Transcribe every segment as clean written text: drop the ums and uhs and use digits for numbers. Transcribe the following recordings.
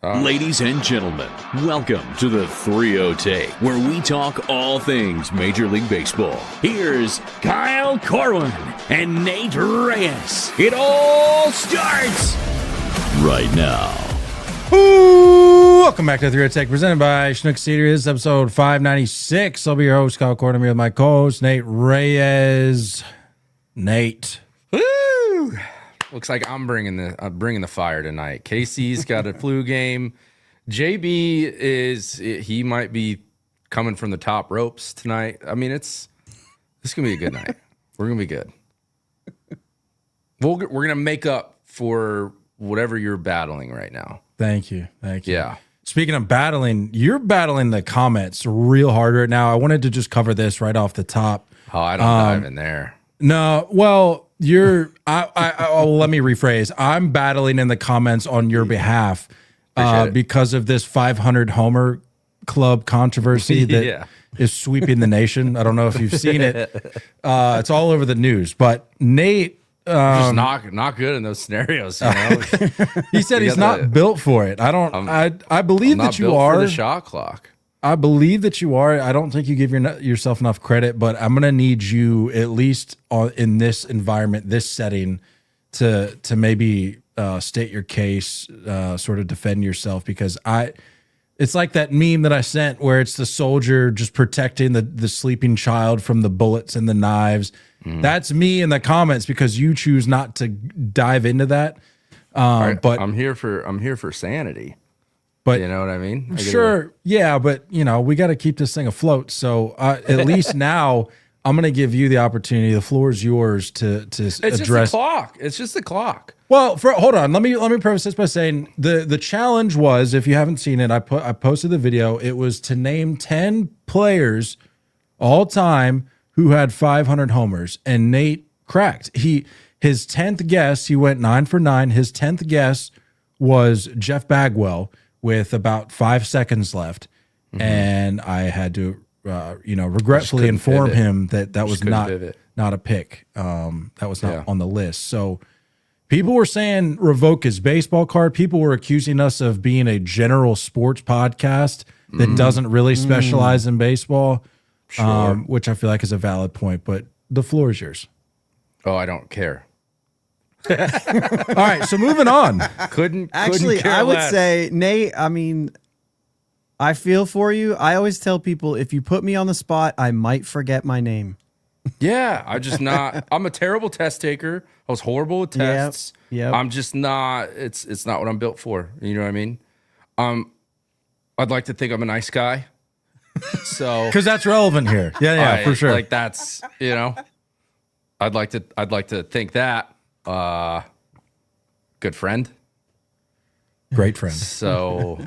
Ladies and gentlemen, welcome to the 3-0 Take, where we talk all things Major League Baseball. Here's Kyle Corwin and Nate Reyes. It all starts right now. Ooh, welcome back to the 3-0 Take, presented by Schnook Cedar. This is episode 596. I'll be your host, Kyle Corwin. I'm here with my co-host, Nate Reyes. Nate. Woo! Looks like I'm bringing the fire tonight. Casey's got a flu game. JB he might be coming from the top ropes tonight. I mean, it's gonna be a good night. We're gonna be good. We're gonna make up for whatever you're battling right now. Thank you. Yeah. Speaking of battling, you're battling the comments real hard right now. I wanted to just cover this right off the top. Oh, I don't dive in there. No, well, let me rephrase. I'm battling in the comments on your behalf because of this 500 homer club controversy that is sweeping the nation. I don't know if you've seen it. It's all over the news. But Nate, just not good in those scenarios. You know? He said he's not built for it. I believe that you are. For the shot clock. I believe that you are. I don't think you give yourself enough credit, but I'm going to need you, at least in this environment, this setting, to maybe state your case, sort of defend yourself, because it's like that meme that I sent where it's the soldier just protecting the sleeping child from the bullets and the knives. That's me in the comments because you choose not to dive into that. But I'm here for sanity. But you know what I mean? Sure. Yeah. But, we got to keep this thing afloat. So at least now I'm going to give you the opportunity. The floor is yours to address. It's just the clock. It's just the clock. Well, hold on. Let me preface this by saying the challenge was, if you haven't seen it, I posted the video. It was to name 10 players all time who had 500 homers. And Nate cracked. His 10th guess, he went 9 for 9. His 10th guess was Jeff Bagwell, with about 5 seconds left, and I had to, regretfully inform him that was not a pick. That was not on the list. So people were saying revoke his baseball card. People were accusing us of being a general sports podcast that doesn't really specialize in baseball, which I feel like is a valid point. But the floor is yours. Oh, I don't care. All right, so moving on. Actually, couldn't care I would less. say, Nate, I mean, I feel for you. I always tell people, if you put me on the spot, I might forget my name. Yeah, I'm a terrible test taker. I was horrible with tests. Yep. I'm just not, it's not what I'm built for. You know what I mean? I'd like to think I'm a nice guy. So, Because that's relevant here. Yeah, for sure. Like that's, I'd like to think that. Good friend. Great friend. So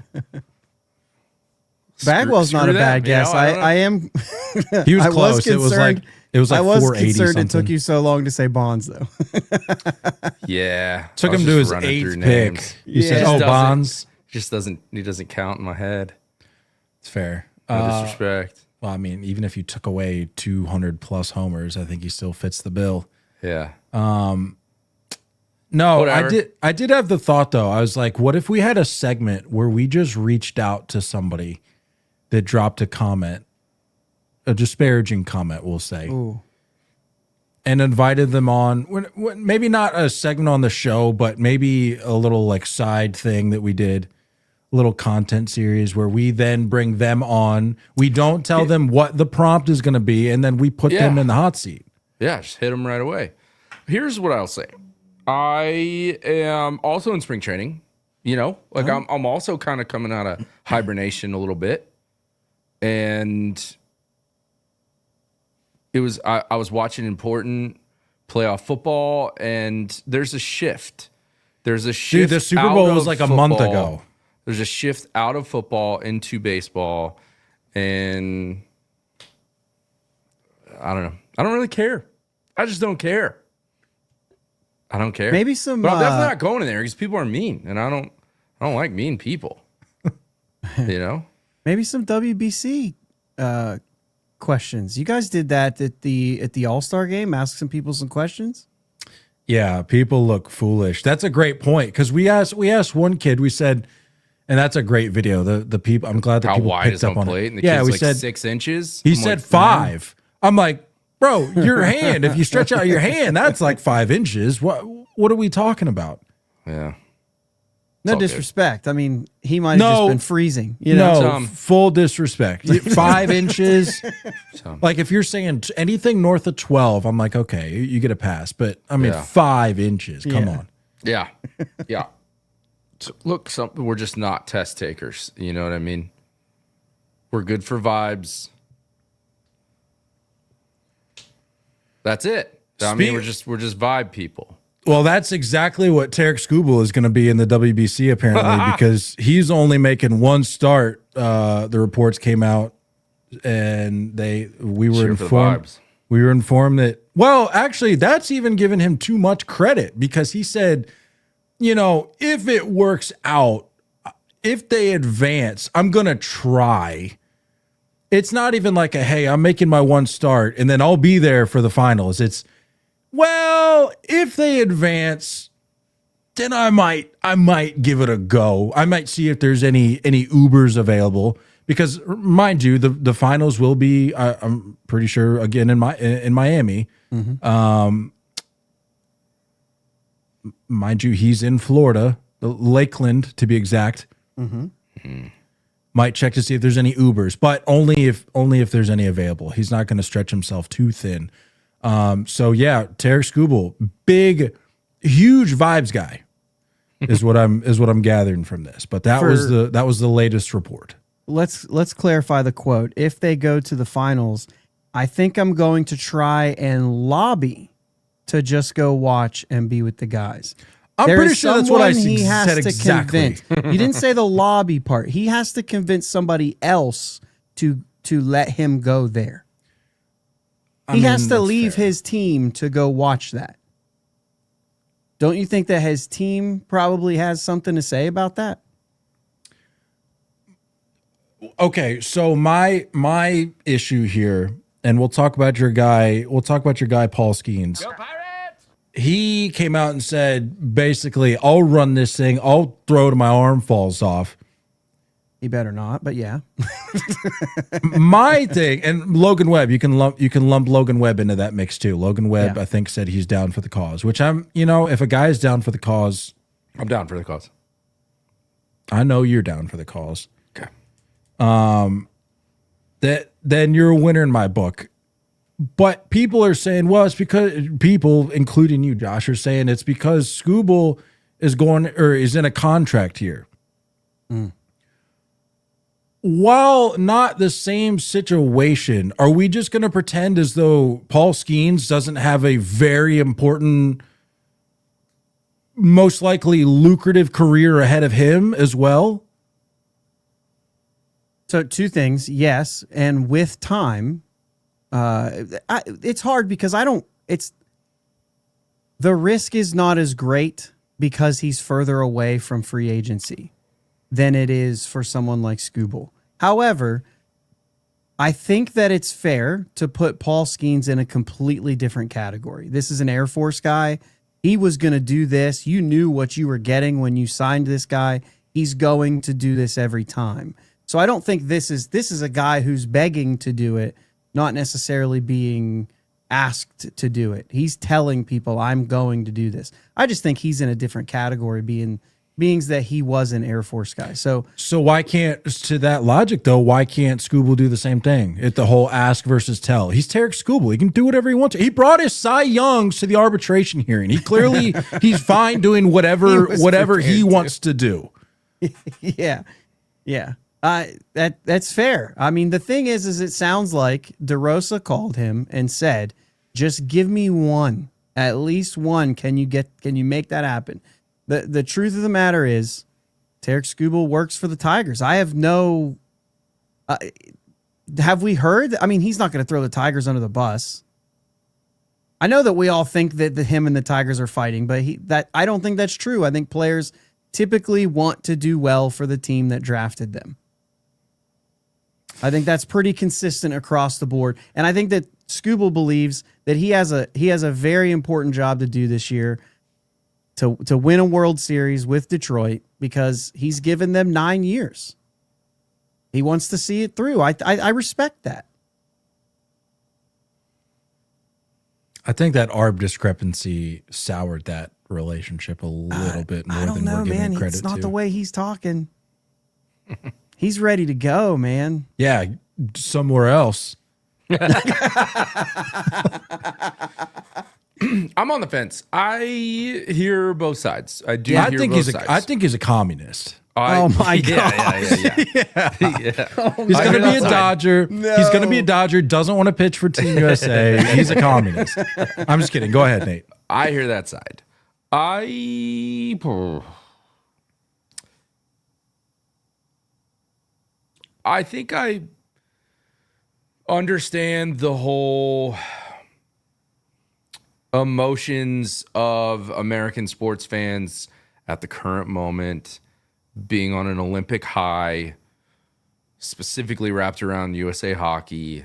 Bagwell's not a bad guess. I am. He was I close. was it was like I was 480 concerned something. it took you so long to say Bonds, though. yeah, Took I was him to just his running 8th through pick. names. He said, Yeah. "Oh, Bonds." He doesn't count in my head. It's fair. No disrespect. Well, I mean, even if you took away 200 plus homers, I think he still fits the bill. Yeah. No, Whatever. I did have the thought though. I was like, what if we had a segment where we just reached out to somebody that dropped a comment, a disparaging comment, we'll say, Ooh. and invited them on, maybe not a segment on the show, but maybe a little like side thing that we did, a little content series where we then bring them on. We don't tell them what the prompt is going to be, and then we put them in the hot seat. Yeah, just hit them right away. Here's what I'll say. I am also in spring training, I'm also kind of coming out of hibernation a little bit. And I was watching important playoff football, and there's a shift. There's a shift. Dude, the Super Bowl was like a month ago. There's a shift out of football into baseball, and I don't know. I don't really care. I just don't care. I don't care. Maybe some. But I'm definitely not going in there because people are mean, and I don't like mean people. Maybe some WBC questions. You guys did that at the All-Star game. Ask some people some questions. Yeah, people look foolish. That's a great point because we asked one kid. We said, And that's a great video. The people, I'm glad that How people wide picked is up home on plate? it. And the Yeah, kid's we like said 6 inches. he I'm said like, 5. I'm like, bro, your hand. If you stretch out your hand, that's like 5 inches. What are we talking about? yeah. No all good. disrespect. I mean, he might have just been freezing. You know? No, Tom. full disrespect. 5 inches. Like if you're saying anything north of 12, I'm like, okay, you get a pass. But I mean, Yeah. 5 inches. Come on. Yeah. Yeah. So, look, we're just not test takers. You know what I mean? We're good for vibes. That's it. I mean, we're just vibe people. Well, that's exactly what Tarek Skubal is going to be in the WBC apparently, because he's only making one start. The reports came out, and we were Cheer for the informed. vibes. We were informed that. Well, actually, that's even giving him too much credit, because he said, you know, if it works out, if they advance, I'm going to try. It's not even like hey, I'm making my one start and then I'll be there for the finals. It's, well, if they advance, then I might give it a go. I might see if there's any Ubers available, because mind you, the finals will be I'm pretty sure again in Miami. Mind you, he's in Florida, Lakeland to be exact. Might check to see if there's any Ubers, but only if there's any available. He's not going to stretch himself too thin. So yeah, Tarek Skubal, big, huge vibes guy, is what I'm gathering from this. But that was the latest report. Let's clarify the quote. If they go to the finals, I think I'm going to try and lobby to just go watch and be with the guys. I'm There pretty is sure that's what I someone he has said to exactly. convince. He didn't say the lobby part. He has to convince somebody else to let him go there. He has to that's leave fair. his team to go watch that. Don't you think that his team probably has something to say about that? Okay, so my issue here, and we'll talk about your guy Paul Skenes. He came out and said, basically, I'll run this thing, I'll throw till my arm falls off. He better not, but yeah. My thing, and Logan Webb, you can lump Logan Webb into that mix too. Logan Webb, Yeah. I think, said he's down for the cause, which if a guy is down for the cause, I'm down for the cause. I know you're down for the cause. Okay. Then you're a winner in my book. But people are saying, well, it's because people, including you, Josh, are saying it's because Skubal is in a contract here. While not the same situation, are we just going to pretend as though Paul Skenes doesn't have a very important, most likely lucrative career ahead of him as well? So two things, yes, and with time, it's hard because the risk is not as great because he's further away from free agency than it is for someone like Skubal. However, I think that it's fair to put Paul Skenes in a completely different category. This is an Air Force guy. He was going to do this. You knew what you were getting when you signed this guy. He's going to do this every time. So I don't think this is a guy who's begging to do it, not necessarily being asked to do it. He's telling people, I'm going to do this. I just think he's in a different category, being that he was an Air Force guy. So why can't, to that logic though, why can't Skubal do the same thing? At the whole ask versus tell. He's Tarek Skubal. He can do whatever he wants to. He brought his Cy Youngs to the arbitration hearing. He clearly he's fine doing whatever he wants to do. yeah. That's fair. I mean, the thing is it sounds like DeRosa called him and said, just give me one, at least one. Can you make that happen? The truth of the matter is Tarek Skubal works for the Tigers. I have no, have we heard? I mean, he's not going to throw the Tigers under the bus. I know that we all think that him and the Tigers are fighting, but I don't think that's true. I think players typically want to do well for the team that drafted them. I think that's pretty consistent across the board. And I think that Skubal believes that he has a very important job to do this year to win a World Series with Detroit because he's given them 9 years. He wants to see it through. I respect that. I think that ARB discrepancy soured that relationship a little bit more than we're giving credit to. It's not the way he's talking. He's ready to go, man. Yeah, somewhere else. I'm on the fence. I hear both sides. I do. I hear think both sides. I think he's a communist. Oh my God. Yeah. He's going to be a Dodger. He's going to be a Dodger. Doesn't want to pitch for Team USA. He's a communist. I'm just kidding. Go ahead, Nate. I hear that side. I think I understand the whole emotions of American sports fans at the current moment, being on an Olympic high, specifically wrapped around USA Hockey.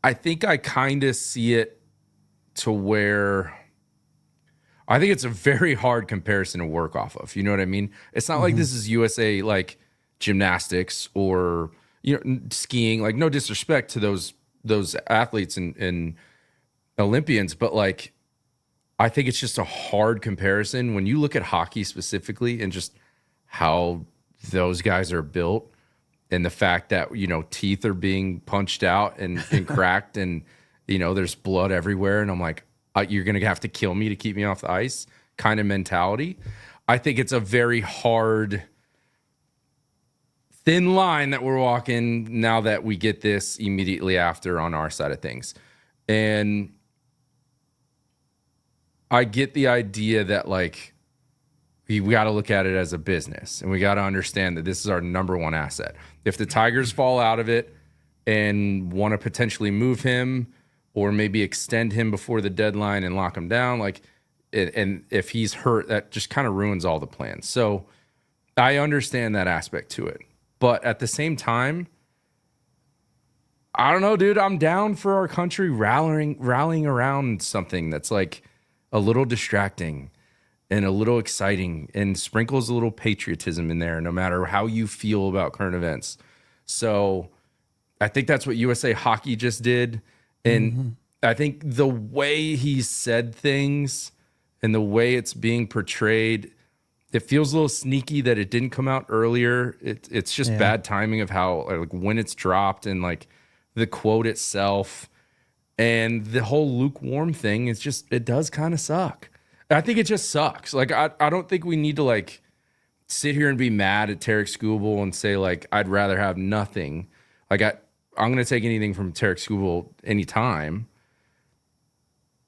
I think I kind of see it to where I think it's a very hard comparison to work off of. You know what I mean? It's not like this is USA like gymnastics or skiing. Like, no disrespect to those athletes and Olympians, but like I think it's just a hard comparison when you look at hockey specifically and just how those guys are built and the fact that, teeth are being punched out and cracked and, there's blood everywhere. And I'm like, you're going to have to kill me to keep me off the ice kind of mentality. I think it's a very hard, thin line that we're walking now that we get this immediately after on our side of things. And I get the idea that like, we got to look at it as a business and we got to understand that this is our number one asset. If the Tigers fall out of it and want to potentially move him or maybe extend him before the deadline and lock him down, and if he's hurt, that just kind of ruins all the plans. So I understand that aspect to it. But at the same time, I don't know, dude, I'm down for our country rallying around something that's like a little distracting and a little exciting and sprinkles a little patriotism in there, no matter how you feel about current events. So I think that's what USA Hockey just did. And I think the way he said things and the way it's being portrayed, it feels a little sneaky that it didn't come out earlier. It's just bad timing of how, like, when it's dropped and like the quote itself and the whole lukewarm thing. It's just, it does kind of suck. I think it just sucks. Like, I don't think we need to like sit here and be mad at Tarek Skubal and say like, I'd rather have nothing. Like I'm going to take anything from Tarek Skubal anytime.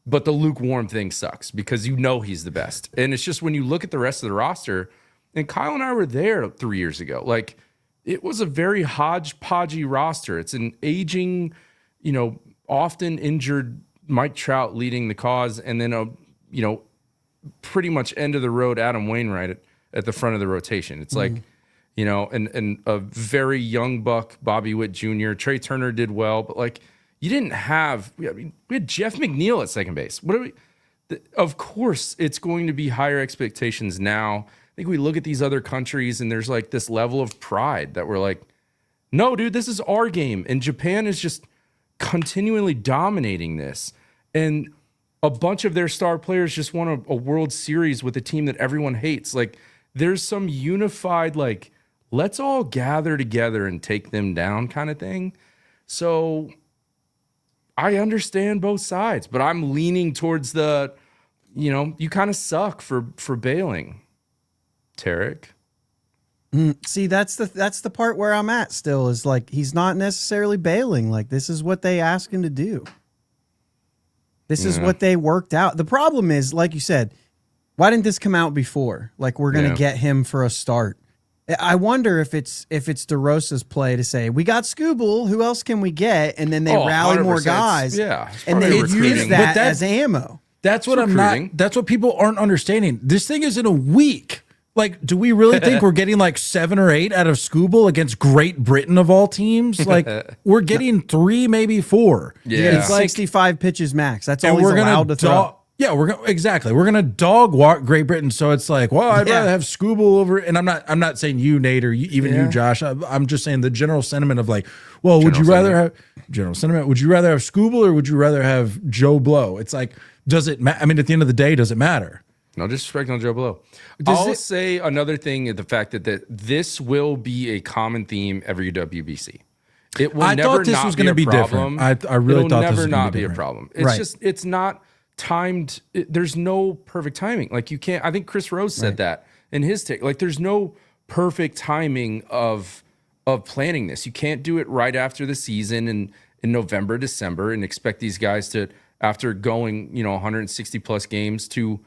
But the lukewarm thing sucks because he's the best. And it's just when you look at the rest of the roster, and Kyle and I were there 3 years ago, like it was a very hodgepodgey roster. It's an aging, often injured Mike Trout leading the cause, and then pretty much end of the road Adam Wainwright at the front of the rotation. It's like, and a very young buck, Bobby Witt Jr. Trey Turner did well, but like you didn't have, we had Jeff McNeil at second base. Of course it's going to be higher expectations now. I think we look at these other countries and there's like this level of pride that we're like, no, dude, this is our game. And Japan is just continually dominating this. And a bunch of their star players just won a World Series with a team that everyone hates. Like, there's some unified, like, let's all gather together and take them down kind of thing. So I understand both sides, but I'm leaning towards the, you kind of suck for bailing, Tarek. See, that's the part where I'm at still, is like, he's not necessarily bailing. Like, this is what they ask him to do. This is what they worked out. The problem is, like you said, why didn't this come out before? Like, we're going to get him for a start. I wonder if it's DeRosa's play to say, we got Skubal, who else can we get? And then they rally more guys. Yeah. And they use that as ammo. That's what that's what people aren't understanding. This thing is in a week. Like, do we really think we're getting like 7 or 8 out of Skubal against Great Britain of all teams? Like, we're getting 3, maybe 4. Yeah. It's like 65 pitches max. That's all he's allowed to throw. Yeah, we're gonna dog walk Great Britain. So it's like, well, I'd rather have Skubal over. And I'm not saying you, Nate, or you, Josh. I'm just saying the general sentiment of like, well, would you rather have Skubal or would you rather have Joe Blow? It's like, does it? I mean, at the end of the day, does it matter? No disrespect on Joe Blow. I'll say another thing: the fact that this will be a common theme every WBC. It will I never thought this not was be going to a be problem. different. I really thought this was never going not to be a different. problem. It's Right. just it's not timed. There's no perfect timing. Like you can't. I think Chris Rose said that in his take. Like there's no perfect timing of planning this. You can't do it right after the season in November, December, and expect these guys to, after going 160 plus games, to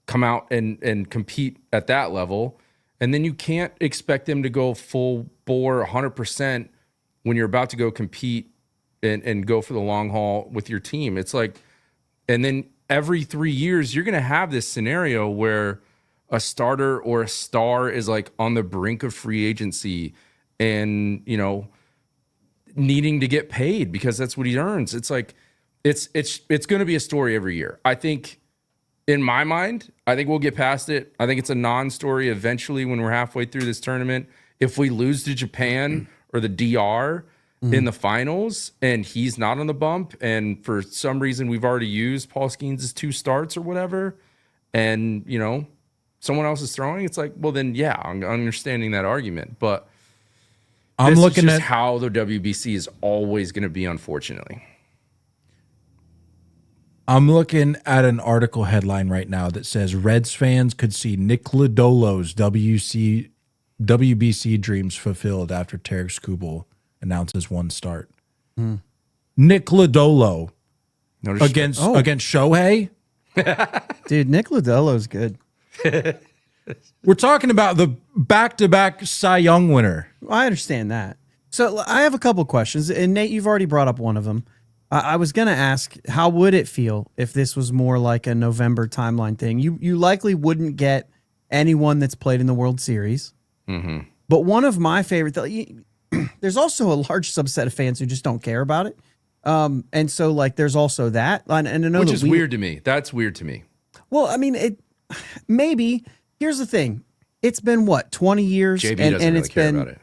come out and compete at that level. And then you can't expect them to go full bore 100% when you're about to go compete and go for the long haul with your team. It's like, and then every 3 years, you're going to have this scenario where a starter or a star is like on the brink of free agency and, needing to get paid because that's what he earns. It's like, it's going to be a story every year. I think, in my mind, I think we'll get past it. I think it's a non-story eventually when we're halfway through this tournament. If we lose to Japan or the DR in the finals and he's not on the bump, and for some reason we've already used Paul Skenes' 2 starts or whatever, and, someone else is throwing, it's like, well, then, yeah, I'm understanding that argument. But I'm looking is just at how the WBC is always going to be, unfortunately. I'm looking at an article headline right now that says Reds fans could see Nick Lodolo's WBC dreams fulfilled after Tarek Skubal announces 1 start. Nick Lodolo against Shohei. Dude, Nick Lodolo's good. We're talking about the back-to-back Cy Young winner. I understand that. So I have a couple questions, and Nate, you've already brought up one of them. I was going to ask, how would it feel if this was more like a November timeline thing? You likely wouldn't get anyone that's played in the World Series. Mm-hmm. But one of my favorite, there's also a large subset of fans who just don't care about it. And so, like, there's also that. And I know which is weird to me. That's weird to me. Well, I mean, maybe. Here's the thing. It's been, 20 years? JB doesn't really care about it.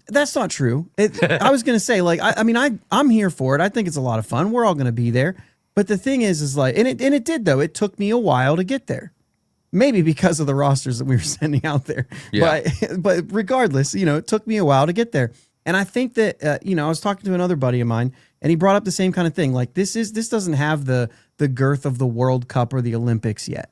That's not true. I was going to say, I'm here for it. I think it's a lot of fun. We're all going to be there. But the thing is like, and it did, though. It took me a while to get there. Maybe because of the rosters that we were sending out there. Yeah. But regardless, it took me a while to get there. And I think that, I was talking to another buddy of mine, and he brought up the same kind of thing. Like, this doesn't have the girth of the World Cup or the Olympics yet.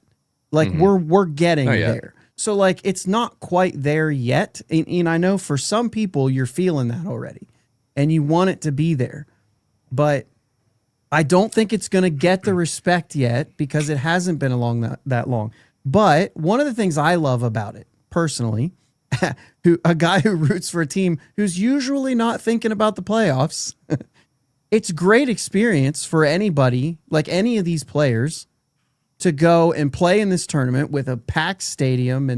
Like, we're getting there. So, like, it's not quite there yet. And I know for some people, you're feeling that already. And you want it to be there. But I don't think it's going to get the respect yet because it hasn't been that long. But one of the things I love about it, personally, a guy who roots for a team who's usually not thinking about the playoffs, it's great experience for anybody, like any of these players, to go and play in this tournament with a packed stadium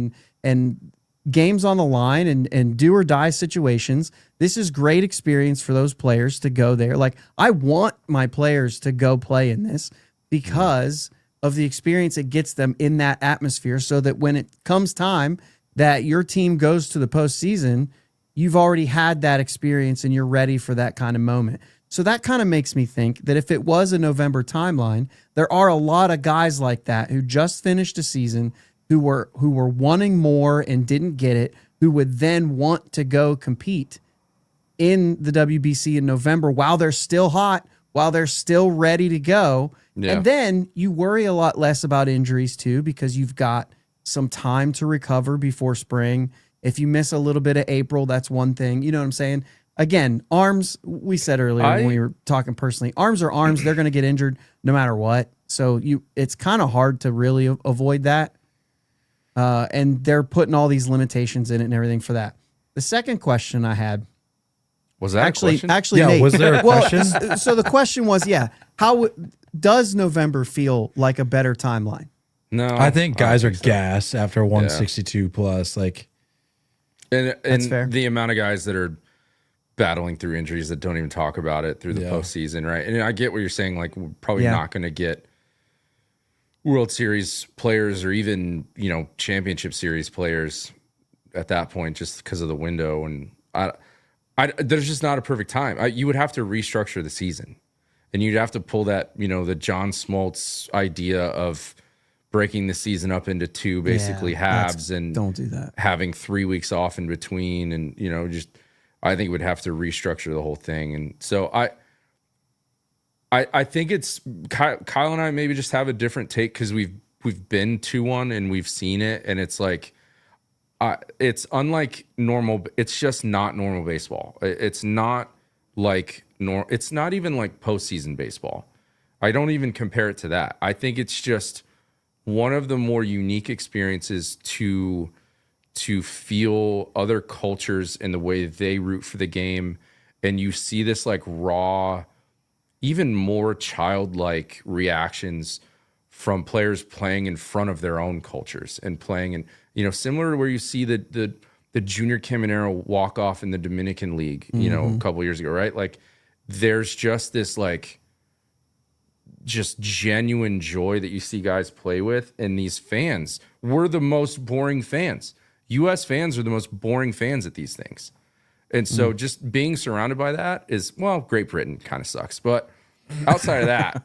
and games on the line and do or die situations. This is great experience for those players to go there. Like, I want my players to go play in this because of the experience it gets them in that atmosphere, so that when it comes time that your team goes to the postseason, you've already had that experience and you're ready for that kind of moment. So that kind of makes me think that if it was a November timeline, there are a lot of guys like that who just finished a season, who were wanting more and didn't get it, who would then want to go compete in the WBC in November while they're still hot, while they're still ready to go. Yeah. And then you worry a lot less about injuries too, because you've got some time to recover before spring. If you miss a little bit of April, that's one thing. You know what I'm saying? Again, arms, we said earlier when we were talking personally, arms are arms. They're going to get injured no matter what. So it's kind of hard to really avoid that. And they're putting all these limitations in it and everything for that. The second question I had was that actually, yeah, Nate, was there a question? So the question was, how does November feel like a better timeline? No, I think guys are gas after 162 plus. Like, and the amount of guys that are battling through injuries that don't even talk about it through the postseason, right? And I get what you're saying. Like, we're probably not going to get World Series players or even, championship series players at that point, just because of the window. And there's just not a perfect time. You would have to restructure the season, and you'd have to pull that, the John Smoltz idea of breaking the season up into two basically halves and don't do that. Having 3 weeks off in between. And, I think we'd have to restructure the whole thing. And so I think it's Kyle and I maybe just have a different take because we've been to one and we've seen it, and it's like it's unlike normal. It's just not normal baseball. It's not like it's not even like postseason baseball. I don't even compare it to that. I think it's just one of the more unique experiences to feel other cultures and the way they root for the game, and you see this like raw, even more childlike reactions from players playing in front of their own cultures and playing in, similar to where you see the Junior Caminero walk off in the Dominican League, a couple years ago, right? Like there's just this like just genuine joy that you see guys play with. And these fans were the most boring fans. US fans are the most boring fans at these things. And so just being surrounded by that is, well, Great Britain kind of sucks. But outside of that,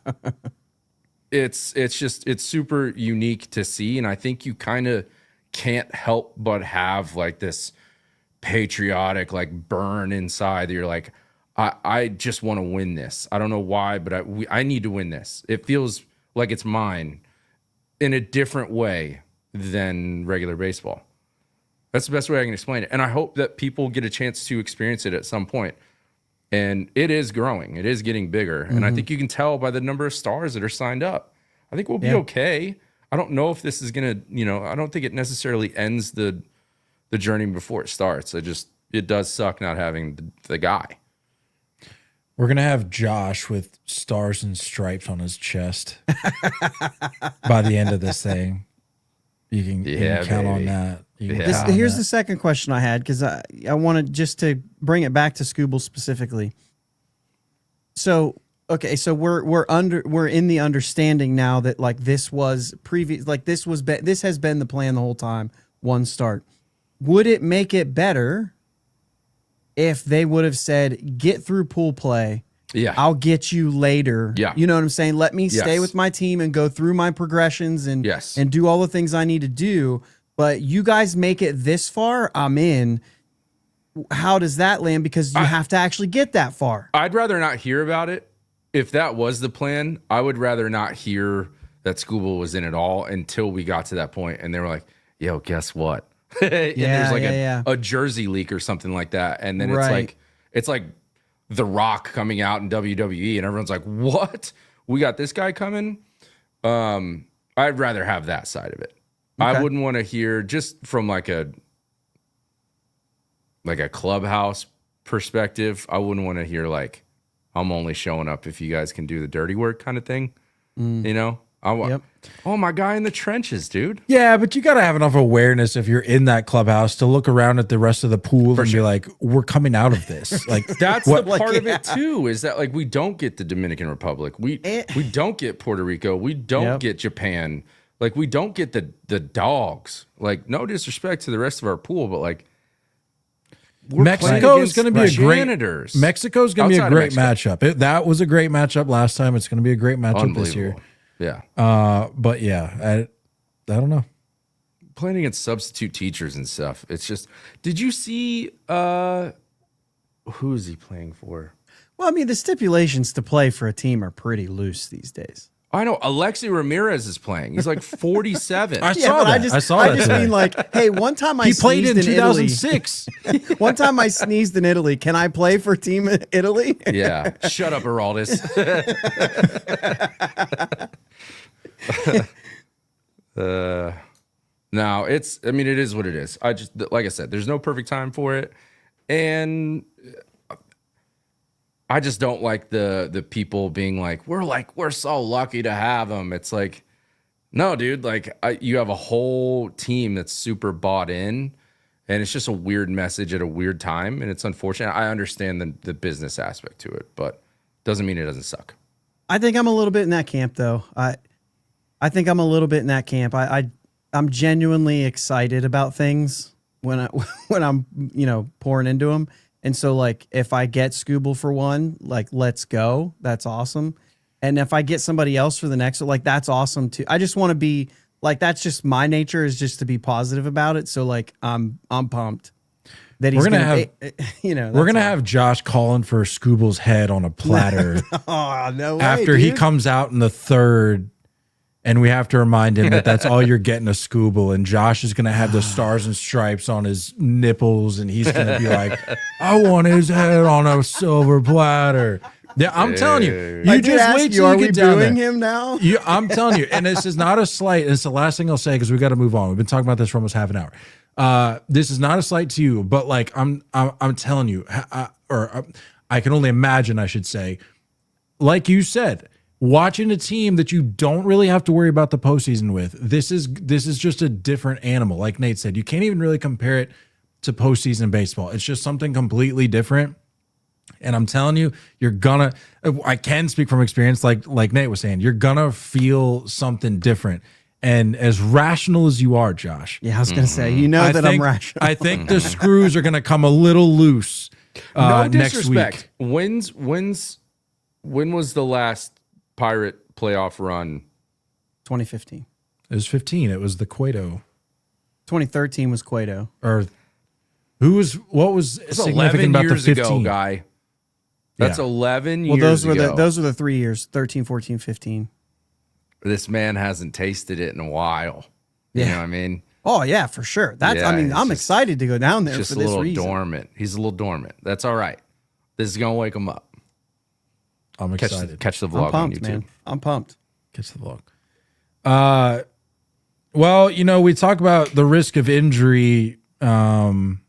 it's super unique to see. And I think you kind of can't help but have like this patriotic like burn inside that you're like, I just want to win this. I don't know why, but I need to win this. It feels like it's mine in a different way than regular baseball. That's the best way I can explain it. And I hope that people get a chance to experience it at some point. And it is growing. It is getting bigger. And I think you can tell by the number of stars that are signed up. I think we'll be okay. I don't know if this is going to, I don't think it necessarily ends the journey before it starts. It does suck not having the guy. We're going to have Josh with stars and stripes on his chest by the end of this thing. You can count on that. Here's the second question I had, because I wanted just to bring it back to Skubal specifically. So we're in the understanding now that like this was previous, like this has been the plan the whole time. One start. Would it make it better if they would have said, get through pool play? Yeah, I'll get you later. Yeah, you know what I'm saying? Let me stay with my team and go through my progressions and do all the things I need to do. But you guys make it this far, I'm in. How does that land? Because you have to actually get that far. I'd rather not hear about it. If that was the plan, I would rather not hear that Skubal was in at all until we got to that point and they were like, yo, guess what? And there's like a jersey leak or something like that. And then it's like The Rock coming out in WWE and everyone's like, what? We got this guy coming? I'd rather have that side of it. Okay. I wouldn't want to hear, just from like a clubhouse perspective, I wouldn't want to hear like, I'm only showing up if you guys can do the dirty work kind of thing. You know? Oh, my guy in the trenches, dude. Yeah, but you got to have enough awareness if you're in that clubhouse to look around at the rest of the pool and be like, we're coming out of this. Like that's the part of it too, is that like we don't get the Dominican Republic. We don't get Puerto Rico. We don't get Japan. Like we don't get the dogs. Like no disrespect to the rest of our pool, but like Mexico is going to be a great matchup. That was a great matchup last time. It's going to be a great matchup this year. Yeah. But yeah, I don't know. Playing against substitute teachers and stuff. It's just, did you see who is he playing for? Well, I mean, the stipulations to play for a team are pretty loose these days. I know. Alexi Ramirez is playing. He's like 47. I saw that. I just mean, like, hey, one time he played in 2006. One time I sneezed in Italy. Can I play for Team Italy? Yeah. Shut up, Araldis. No, it is what it is. Like I said, there's no perfect time for it. And I just don't like the people being like, we're so lucky to have him. It's like, no, dude, like you have a whole team that's super bought in, and it's just a weird message at a weird time. And it's unfortunate. I understand the business aspect to it, but doesn't mean it doesn't suck. I think I'm a little bit in that camp though. I think I'm a little bit in that camp. I'm genuinely excited about things when I'm pouring into them. And so like if I get Skubal for one, like let's go. That's awesome. And if I get somebody else for the next one, like that's awesome too. I just want to be like that's just my nature is just to be positive about it. So like I'm pumped that he's gonna have we're gonna have Josh calling for Skubal's head on a platter. Oh no way, after he comes out in the third. And we have to remind him that that's all you're getting a Skubal. And Josh is going to have the stars and stripes on his nipples. And he's going to be like, I want his head on a silver platter. Yeah, I'm telling you. You just wait till you get down there. Him now? I'm telling you. And this is not a slight. And it's the last thing I'll say because we got to move on. We've been talking about this for almost half an hour. This is not a slight to you. But like I'm telling you, I can only imagine, I should say, like you said, watching a team that you don't really have to worry about the postseason with, this is just a different animal. Like Nate said, you can't even really compare it to postseason baseball. It's just something completely different. And I'm telling you, I can speak from experience, like Nate was saying, you're gonna feel something different. And as rational as you are, Josh. Yeah, I was gonna say, I'm rational. I think the screws are gonna come a little loose no next disrespect. week. When was the last Pirate playoff run? 2015. It was 15. It was the Cueto. 2013 was Cueto. Or what was significant about the 15? Ago, guy. That's 11 years ago. Those were the 3 years, 13, 14, 15. This man hasn't tasted it in a while. You know what I mean? Oh yeah, for sure. I'm excited to go down there for this reason. Just a little dormant. He's a little dormant. That's all right. This is going to wake him up. I'm excited. Catch the vlog on YouTube. Man. I'm pumped. Catch the vlog. Well, we talk about the risk of injury in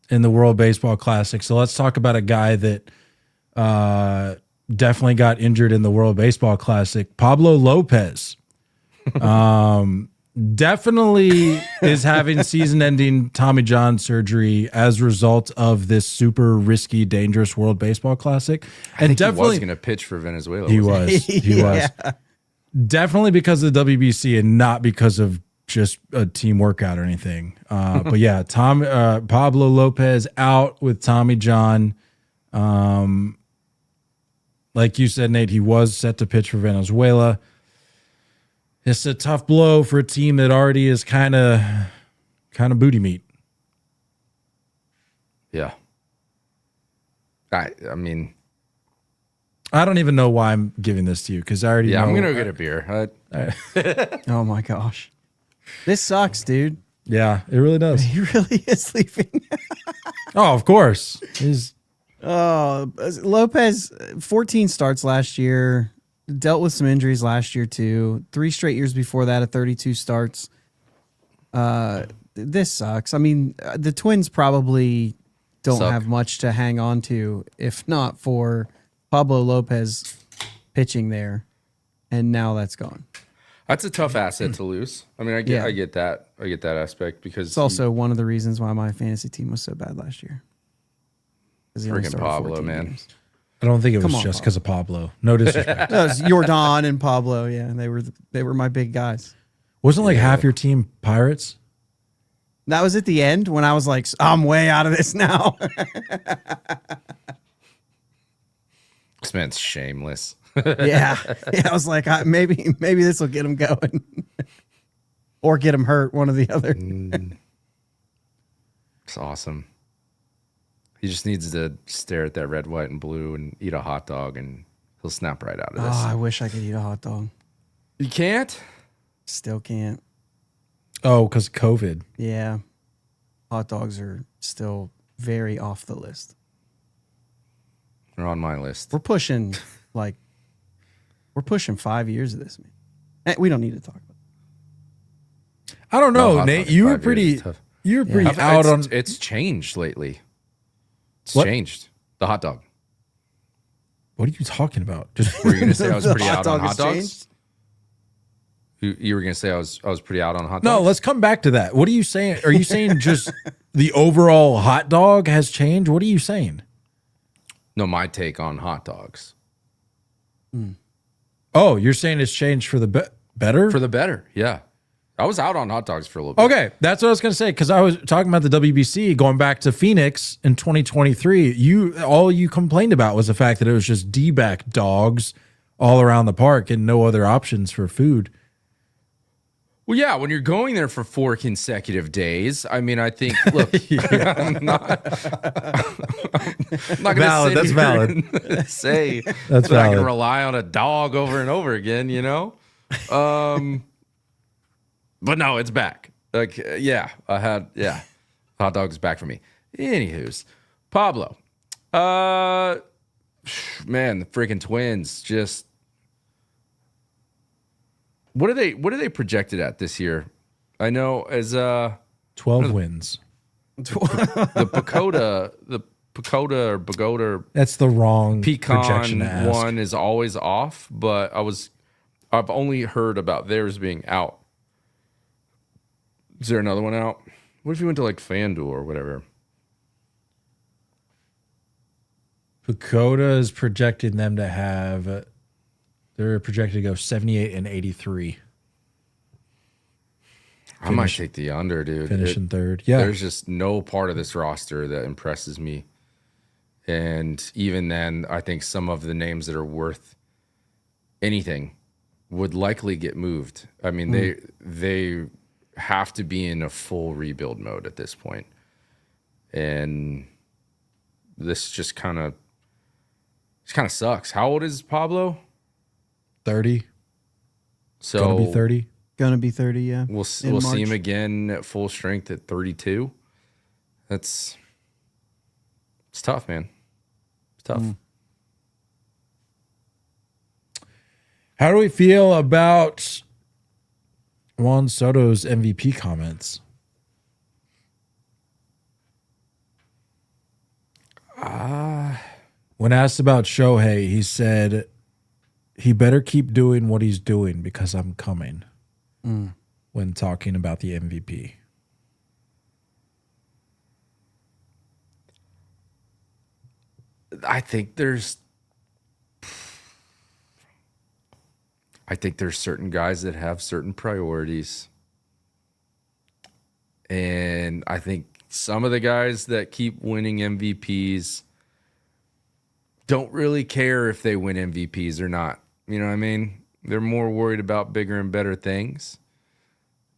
the World Baseball Classic. So let's talk about a guy that definitely got injured in the World Baseball Classic. Pablo Lopez. Definitely is having season-ending Tommy John surgery as a result of this super risky, dangerous World Baseball Classic. And definitely he was going to pitch for Venezuela. He was. He was. Definitely because of the WBC and not because of just a team workout or anything. But yeah, Pablo Lopez out with Tommy John. Like you said, Nate, he was set to pitch for Venezuela. It's a tough blow for a team that already is kind of booty meat. Yeah. I mean, I don't even know why I'm giving this to you because I already know. I'm gonna go get a beer. Oh my gosh, this sucks, dude. Yeah, it really does. He really is leaving. Oh, of course. Lopez, 14 starts last year. Dealt with some injuries last year too. 3 straight years before that at 32 starts. This sucks. I mean, the Twins probably don't have much to hang on to if not for Pablo Lopez pitching there, and now that's gone. That's a tough asset to lose. I mean, I get that. I get that aspect because it's also one of the reasons why my fantasy team was so bad last year. Freaking Pablo, man. Games. I don't think it was just because of Pablo. No disrespect. No, it was Jordan and Pablo. Yeah, they were my big guys. Wasn't like half your team Pirates? That was at the end when I was like, I'm way out of this now. This man's shameless. Yeah. I was like, maybe this will get him going, or get him hurt. One or the other. It's awesome. He just needs to stare at that red, white, and blue and eat a hot dog, and he'll snap right out of this. Oh, I wish I could eat a hot dog. You can't? Still can't. Oh, because of COVID. Yeah. Hot dogs are still very off the list. They're on my list. We're pushing 5 years of this, man. We don't need to talk about it. I don't know, Nate. You were pretty out on. It's changed lately. It's What? changed. The hot dog. What are you talking about? Just Were you going to say I was pretty out on dog hot has dogs? changed? You were going to say I was pretty out on hot dogs? No, let's come back to that. What are you saying? Are you saying just the overall hot dog has changed? What are you saying? No, my take on hot dogs. Oh, you're saying it's changed for the better? For the better, yeah. I was out on hot dogs for a little bit. Okay, that's what I was going to say, because I was talking about the WBC going back to Phoenix in 2023. All you complained about was the fact that it was just D-back dogs all around the park and no other options for food. Well, yeah, when you're going there for 4 consecutive days, I mean, I think, look, I'm not going to That's valid. say That's that I can valid. rely on a dog over and over again, you know? But no, it's back. Like, hot dog's back for me. Anywho's, Pablo, man, the freaking Twins just. What are they projected at this year? I know as 12 wins. the Pagoda That's the wrong Pecan projection to ask. one is always off, but I've only heard about theirs being out. Is there another one out? What if you went to like FanDuel or whatever? Pagoda is projecting them to have. They're projected to go 78 and 83. I might take the under, dude. Finish in third. Yeah. There's just no part of this roster that impresses me. And even then, I think some of the names that are worth anything would likely get moved. I mean, they have to be in a full rebuild mode at this point. And this just kind of sucks. How old is Pablo? 30. So Gonna be 30. Gonna be 30, yeah. We'll see him again at full strength at 32. It's tough, man. It's tough. How do we feel about Juan Soto's MVP comments? When asked about Shohei, he said he better keep doing what he's doing because I'm coming. When talking about the MVP. I think there's certain guys that have certain priorities. And I think some of the guys that keep winning MVPs don't really care if they win MVPs or not. You know what I mean? They're more worried about bigger and better things,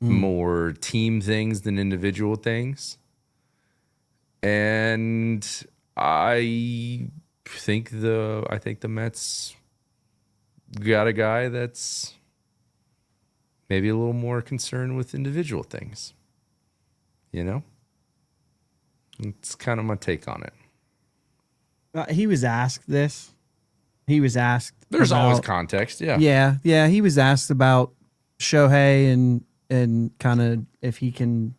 more team things than individual things. And I think the Mets got a guy that's maybe a little more concerned with individual things. You know? It's kind of my take on it. He was asked this. He was asked. There's about, always context, yeah. Yeah. He was asked about Shohei and kind of if he can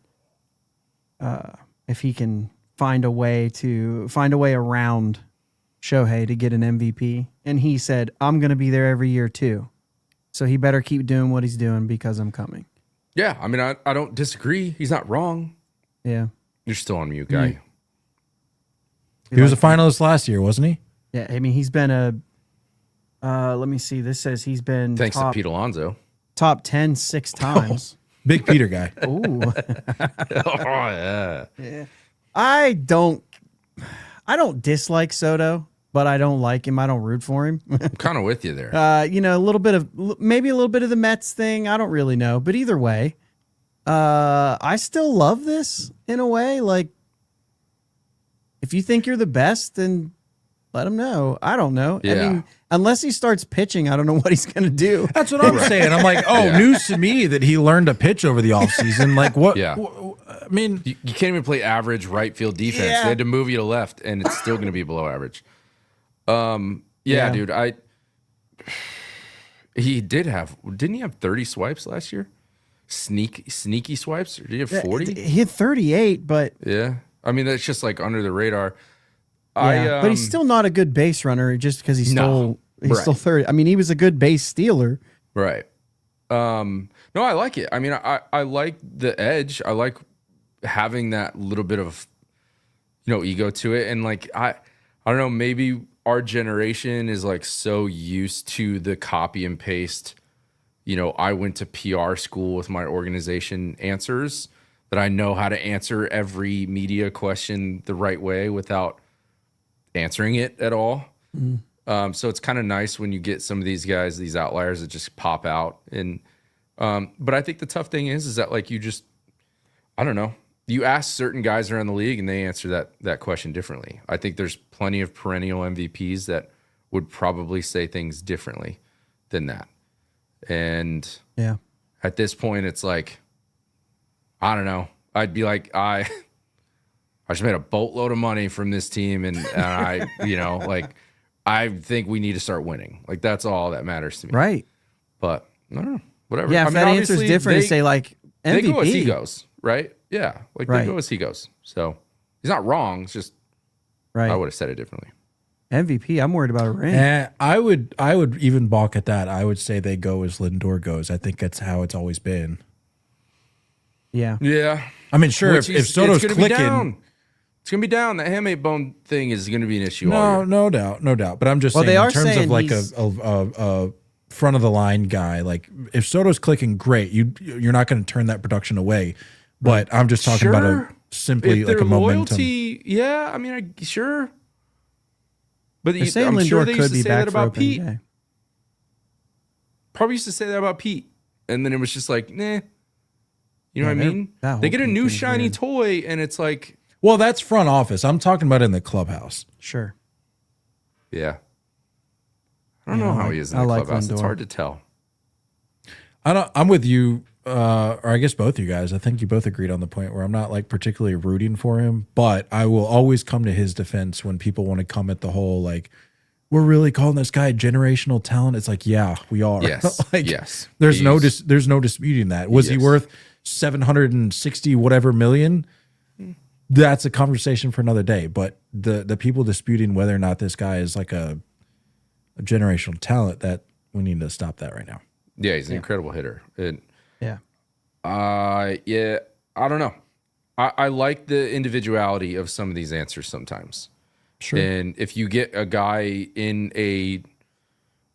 find a way around Shohei to get an MVP, and he said, "I'm going to be there every year too, so he better keep doing what he's doing because I'm coming." Yeah, I mean, I don't disagree. He's not wrong. Yeah. You're still on mute, guy. He was a finalist last year, wasn't he? Yeah, I mean, he's been a. Let me see. This says he's been Thanks to Pete Alonso. top 10 6 times. Big Peter guy. Ooh. Oh yeah. I don't dislike Soto, but I don't like him. I don't root for him. I'm kind of with you there. Maybe a little bit of the Mets thing. I don't really know, but either way, I still love this in a way. Like, if you think you're the best, then let him know. I don't know. Yeah. I mean, unless he starts pitching, I don't know what he's going to do. That's what I'm saying. I'm like, news to me that he learned to pitch over the offseason. Like, what? Yeah. I mean, You can't even play average right field defense. Yeah. They had to move you to left, and it's still going to be below average. Yeah. Dude. Didn't he have 30 swipes last year? Sneaky swipes? Or did he have 40? He had 38, but Yeah. I mean, that's just like under the radar. yeah, but he's still not a good base runner just because he stole Right. stole 30. I mean, he was a good base stealer. Right. No, I like it. I mean, I like the edge. I like having that little bit of, ego to it. And like, I don't know, maybe our generation is like so used to the copy and paste, I went to PR school with my organization answers, that I know how to answer every media question the right way without answering it at all. So it's kind of nice when you get some of these guys, these outliers that just pop out. And but I think the tough thing is that like I don't know. You ask certain guys around the league and they answer that question differently. I think there's plenty of perennial MVPs that would probably say things differently than that. And at this point, it's like, I don't know. I'd be like, I just made a boatload of money from this team, and I, like, I think we need to start winning. Like, that's all that matters to me. Right. But I don't know. Whatever. Yeah, if that answer is different, to say like MVP. They go as he goes, right? Yeah, like Right. they go as he goes. So he's not wrong. It's just Right. I would have said it differently. MVP. I'm worried about a ring. I would even balk at that. I would say they go as Lindor goes. I think that's how it's always been. Yeah. Yeah. I mean, sure, if Soto's it's clicking, it's gonna be down. That hamate bone thing is gonna be an issue. no doubt. But I'm just Well, saying they are in terms saying of like he's- a front of the line guy, like if Soto's clicking, great. You're not going to turn that production away. But I'm just talking about a simply if like a their momentum. loyalty, yeah. I mean, sure. But They're saying I'm Lindor sure they used could to be say back that for about opening Pete. day. Probably used to say that about Pete, and then it was just like, nah. You know what I they're- mean? that They whole get a Pete new thing's shiny weird. toy, and it's like, Well, that's front office. I'm talking about in the clubhouse. Sure. yeah. I don't know how he is in I the like clubhouse. It's Lindor. hard to tell. I'm with you, or I guess both you guys. I think you both agreed on the point where I'm not like particularly rooting for him, but I will always come to his defense when people want to come at the whole like, we're really calling this guy generational talent. It's like, yeah, we are. Yes, like, yes. There's no He's- disputing that. Was he Yes. worth 760 whatever million? That's a conversation for another day. But the people disputing whether or not this guy is like a generational talent, that we need to stop that right now. Yeah, he's an incredible hitter. And Yeah. yeah, I don't know. I like the individuality of some of these answers sometimes. Sure. And if you get a guy in a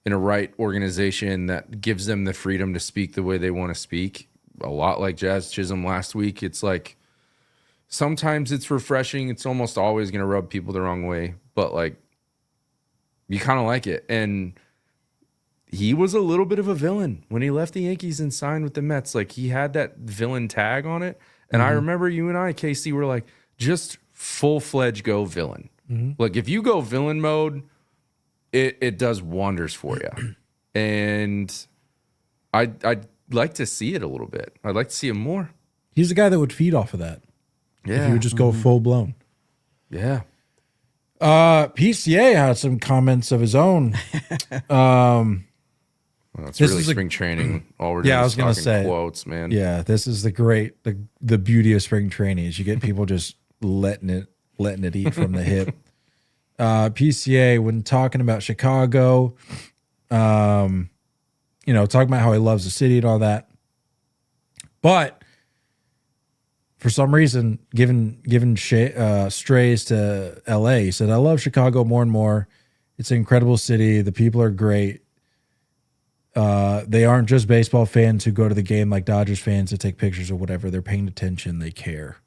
right organization that gives them the freedom to speak the way they want to speak, a lot like Jazz Chisholm last week, it's like sometimes it's refreshing. It's almost always going to rub people the wrong way, but like you kind of like it. And he was a little bit of a villain when he left the Yankees and signed with the Mets. Like he had that villain tag on it. And I remember you and I, Casey, were like, just full-fledged go villain. Like if you go villain mode, it does wonders for you. And I'd like to see it a little bit. I'd like to see him more. He's the guy that would feed off of that. Yeah. He would just go full blown. Yeah. PCA had some comments of his own. Well, it's This really is a- spring training. All we're doing Yeah, I is was gonna talking say. quotes, man. Yeah, this is the beauty of spring training is you get people just letting it eat from the hip. PCA when talking about Chicago, talking about how he loves the city and all that, but for some reason, given strays to LA, he said, "I love Chicago more and more. It's an incredible city. The people are great. They aren't just baseball fans who go to the game like Dodgers fans to take pictures or whatever. They're paying attention. They care."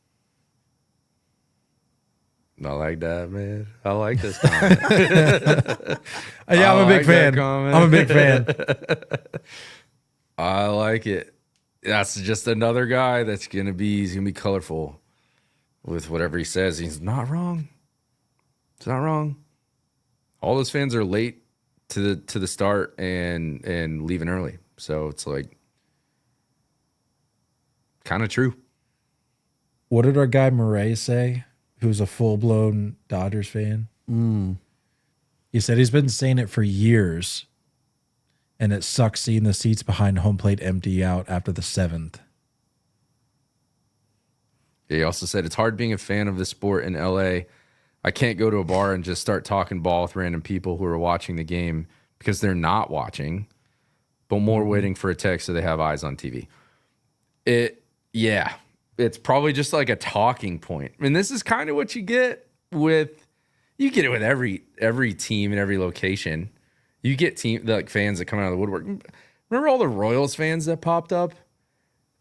I like that, man. I like this comment. Yeah, I'm a big like that fan. comment. I'm a big fan. I like it. That's just another guy he's gonna be colorful with whatever he says. He's not wrong. It's not wrong. All those fans are late to the start and leaving early. So it's like kind of true. What did our guy Murray say? Who's a full-blown Dodgers fan? He said he's been saying it for years, and it sucks seeing the seats behind home plate empty out after the 7th. He also said it's hard being a fan of the sport in LA. I can't go to a bar and just start talking ball with random people who are watching the game because they're not watching, but more waiting for a text so they have eyes on TV. It's probably just like a talking point. I mean, this is kind of what you get it with every team and every location. You get fans that come out of the woodwork. Remember all the Royals fans that popped up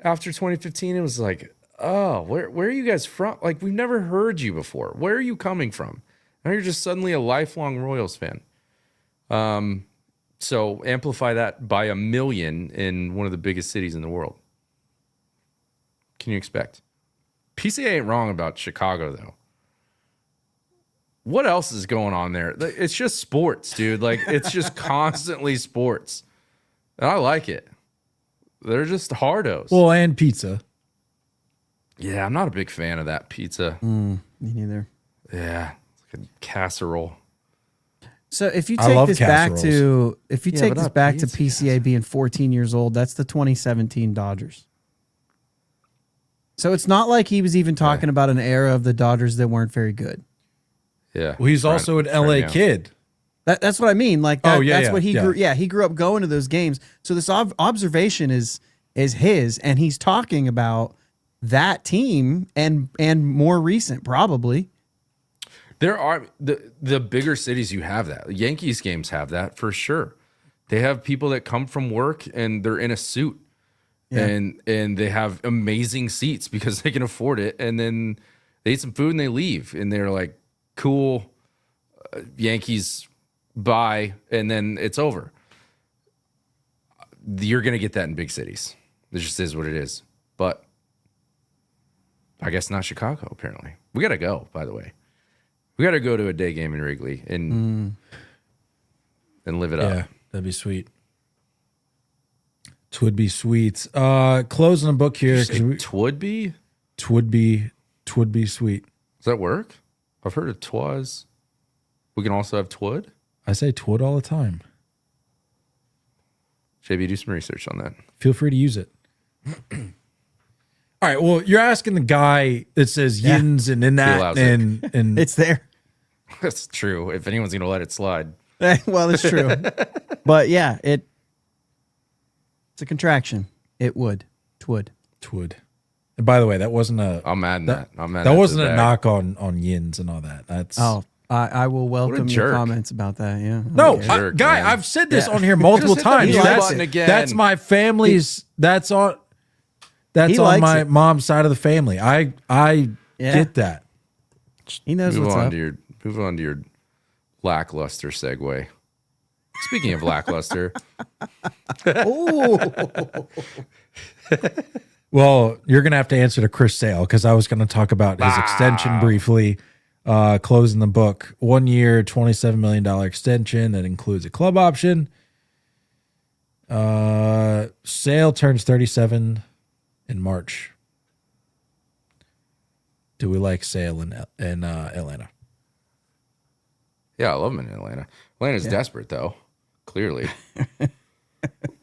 after 2015? It was like, oh, where are you guys from? Like, we've never heard you before. Where are you coming from? Now you're just suddenly a lifelong Royals fan. So amplify that by 1 million in one of the biggest cities in the world. Can you expect? PCA ain't wrong about Chicago, though. What else is going on there? It's just sports, dude. Like, it's just constantly sports. And I like it. They're just hardos. Well, and pizza. Yeah, I'm not a big fan of that pizza. Me neither. Yeah, it's like a casserole. So if you I take love this back casseroles. to but not pizza PCA being 14 years old, that's the 2017 Dodgers. So it's not like he was even talking about an era of the Dodgers that weren't very good. Yeah. Well, he's also an LA kid. That's what I mean. Like that, Oh, yeah, that's yeah, what he yeah. grew. Yeah, he grew up going to those games. So this observation is his, and he's talking about that team and more recent probably. There are the bigger cities you have that. Yankees games have that for sure. They have people that come from work and they're in a suit. Yeah. And they have amazing seats because they can afford it. And then they eat some food and they leave. And they're like, cool, Yankees, bye. And then it's over. You're going to get that in big cities. It just is what it is. But I guess not Chicago, apparently. We got to go, by the way. We got to go to a day game in Wrigley and live it Yeah, up. that'd be sweet. Twould be sweet. Closing the book here. Twould be? Twould be sweet. Does that work? I've heard of twas. We can also have twould. I say twould all the time. JB, do some research on that. Feel free to use it. All right. Well, you're asking the guy that says yins and in that allows and It's there. That's true. If anyone's going to let it slide. Well, it's true. But yeah, it's a contraction. It would. Twould. twould. And by the way, that wasn't a I'm mad at that. I'm mad that at wasn't the a bag. knock on yins and all that. That's I will welcome your jerk. comments about that. Yeah. no, Okay. I- guy. man. I've said this Yeah. on here multiple Just hit the times. mute That's, button again. that's my family's. That's on. That's He on likes my it. mom's side of the family. I Yeah. get that. He knows Move what's on up. to your lackluster segue. Speaking of lackluster, Well, you're going to have to answer to Chris Sale because I was going to talk about his extension briefly, closing the book. 1 year, $27 million extension that includes a club option. Sale turns 37 in March. Do we like Sale in Atlanta? yeah, I love him in Atlanta. Atlanta's desperate, though, clearly.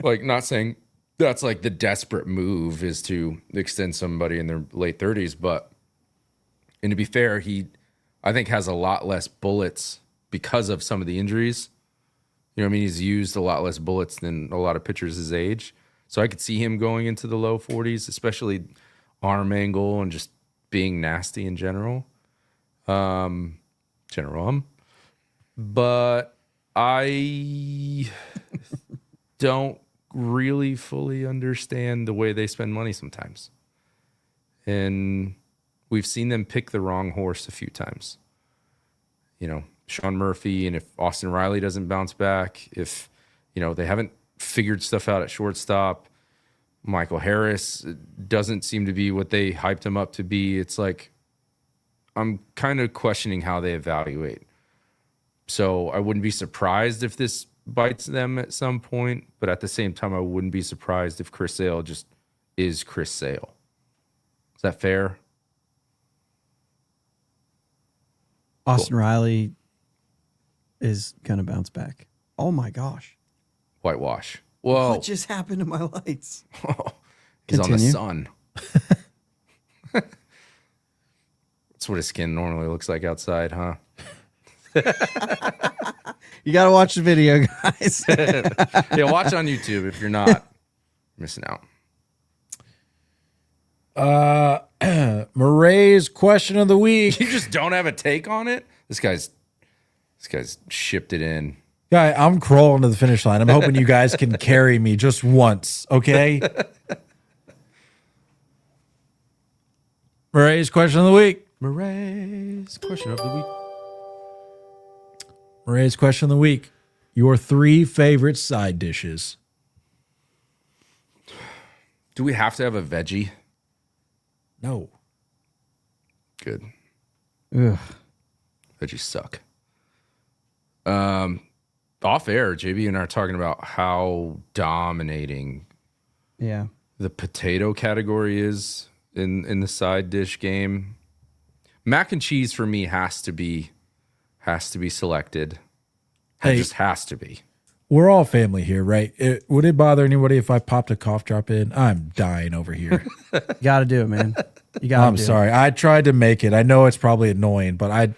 Like, not saying that's like the desperate move is to extend somebody in their late 30s, but, and to be fair, he, I think, has a lot less bullets because of some of the injuries. You know what I mean? He's used a lot less bullets than a lot of pitchers his age. So I could see him going into the low 40s, especially arm angle and just being nasty in general. But I don't really fully understand the way they spend money sometimes. And we've seen them pick the wrong horse a few times. You know, Sean Murphy, and if Austin Riley doesn't bounce back, if, you know, they haven't figured stuff out at shortstop, Michael Harris doesn't seem to be what they hyped him up to be. It's like, I'm kind of questioning how they evaluate. So I wouldn't be surprised if this bites them at some point, but at the same time, I wouldn't be surprised if Chris Sale just is Chris Sale. Is that fair? Austin Riley is going to bounce back. Oh my gosh. Whitewash. Whoa. What just happened to my lights? He's on the Continue. sun. That's what his skin normally looks like outside, huh? You got to watch the video, guys. Yeah, watch on YouTube if you're not missing out. Murray's question of the week. You just don't have a take on it? This guy's shipped it in. Guy, I'm crawling to the finish line. I'm hoping you guys can carry me just once, okay? Murray's question of the week. Murray's question of the week. Murray's question of the week. Your 3 favorite side dishes. Do we have to have a veggie? No. Good. Ugh. Veggies suck. Off air, JB and I are talking about how dominating Yeah. the potato category is in the side dish game. Mac and cheese for me has to be selected. It just has to be. We're all family here, right? Would it bother anybody if I popped a cough drop in? I'm dying over here. You got to do it, man. You got to I'm sorry. I tried to make it. I know it's probably annoying, but I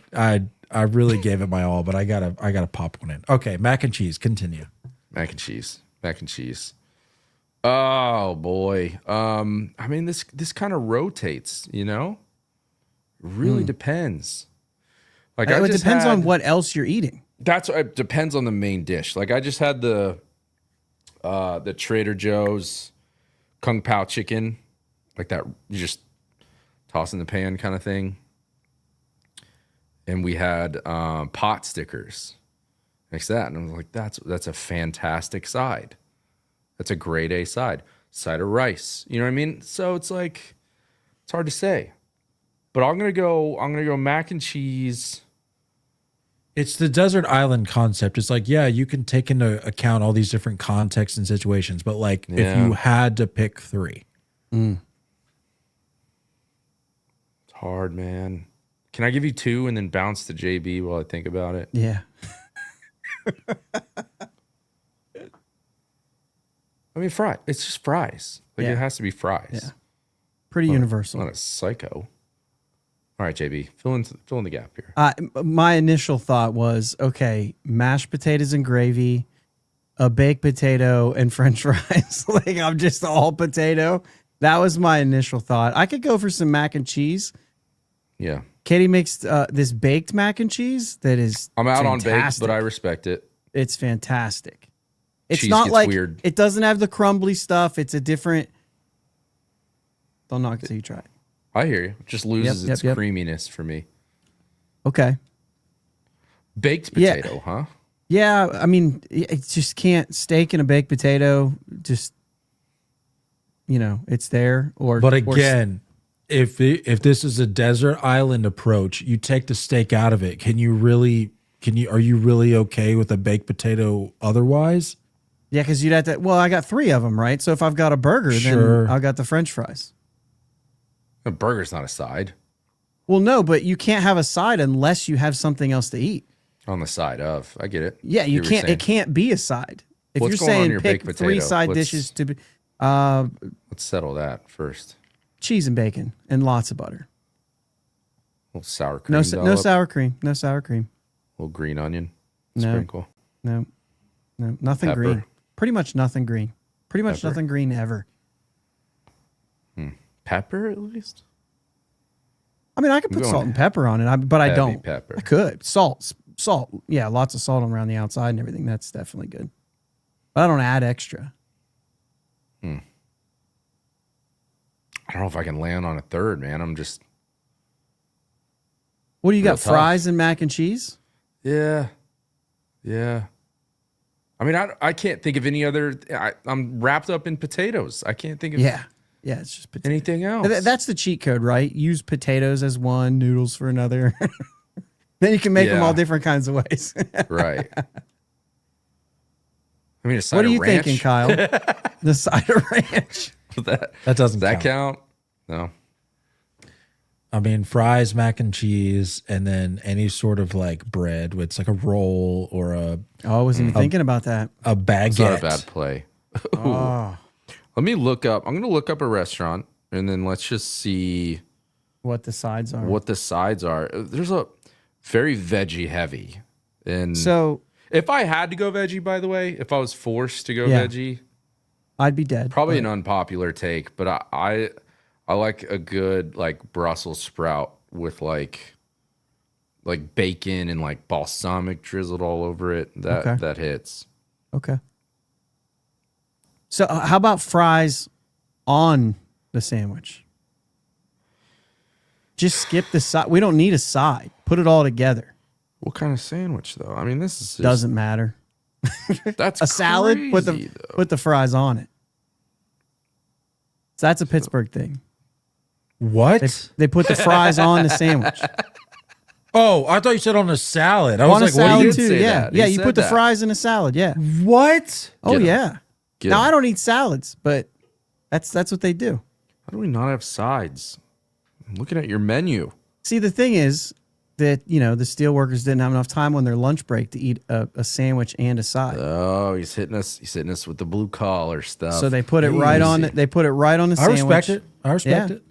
really gave it my all, but I gotta pop one in. Okay, mac and cheese. Continue. Mac and cheese. Oh boy. I mean this kind of rotates, you know? It really depends. Like It depends on what else you're eating. It depends on the main dish. Like I just had the Trader Joe's Kung Pao chicken, like that you just toss in the pan kind of thing. And we had pot stickers next to that, and I was like, "That's a fantastic side. That's a grade A side. Side of rice. You know what I mean?" So it's like it's hard to say, but I'm gonna go mac and cheese. It's the desert island concept. It's like, yeah, you can take into account all these different contexts and situations, but like if you had to pick 3. It's hard, man. Can I give you 2 and then bounce to JB while I think about it? Yeah. I mean, it's just fries. Like it has to be fries. Yeah. Pretty universal. I'm not a psycho. All right, JB, fill in the gap here. My initial thought was, okay, mashed potatoes and gravy, a baked potato, and French fries. Like I'm just all potato. That was my initial thought. I could go for some mac and cheese. Yeah. Katie makes this baked mac and cheese that is I'm out fantastic. on baked, but I respect it. It's fantastic. It's Cheese not gets like weird. It doesn't have the crumbly stuff. It's a different. Don't knock it till you try it. I hear you. It just loses its creaminess for me. Okay. Baked potato, huh? Yeah, I mean, it just can't steak and a baked potato. Just it's there. But again, if this is a desert island approach, you take the steak out of it. Are you really okay with a baked potato otherwise? Yeah, because you'd have to. Well, I got 3 of them, right? So if I've got a burger, then I've got the French fries. A burger's not a side. Well, no, but you can't have a side unless you have something else to eat. On the side of, I get it. Yeah, you can't. It can't be a side. If What's you're going on in saying your pick baked 3 potato? side dishes to be, Let's settle that first. cheese and bacon and lots of butter. A little sour cream. No dollop, sour cream. No sour cream. A little green onion. No. Sprinkle. No, nothing Pepper. green. Pretty much nothing green. Pretty much Pepper. nothing green ever. Pepper at least? I mean, I could put salt and pepper on it, but I Heavy don't. pepper. I could. Salt. Yeah, lots of salt around the outside and everything. That's definitely good. But I don't add extra. I don't know if I can land on a third, man. I'm just... What do you Real got? tough. Fries and mac and cheese? Yeah. I mean, I can't think of any other... I'm wrapped up in potatoes. I can't think of Yeah, it's just potatoes. anything else. That's the cheat code, right? Use potatoes as one, noodles for another. Then you can make them all different kinds of ways. Right. I mean, a side What are of you ranch. thinking, Kyle? The side of ranch. that doesn't Does that count? No. I mean, fries, mac and cheese, and then any sort of like bread with it's like a roll or Oh, I wasn't even thinking about that. a baguette. It's not a bad play. Oh, Let me look up. I'm going to look up a restaurant and then let's just see what the sides are. what the sides are. There's a very veggie heavy. And So if I had to go veggie, by the way, if I was forced to go Yeah. veggie, I'd be dead. probably but- an unpopular take, but I like a good like Brussels sprout with like like bacon and like balsamic drizzled all over it. That hits. Okay. So how about fries on the sandwich? Just skip the side. We don't need a side. Put it all together. What kind of sandwich though? I mean, this is just, Doesn't matter. that's A salad. crazy, Put the fries on it. So that's a Pittsburgh thing. What? They put the fries on the sandwich. Oh, I thought you said on a salad. I On was a like, what? salad did too. say Yeah, that. He yeah. You said put the that. fries in a salad. Yeah. What? Oh Get 'em. yeah. Get Now 'em. I don't eat salads, but that's what they do. How do we not have sides? I'm looking at your menu. See, the thing is that the steelworkers didn't have enough time on their lunch break to eat a sandwich and a side, Oh, he's hitting us with the blue collar stuff. so they put it right on. They put it right on the I sandwich. respect it. I respect Yeah. it.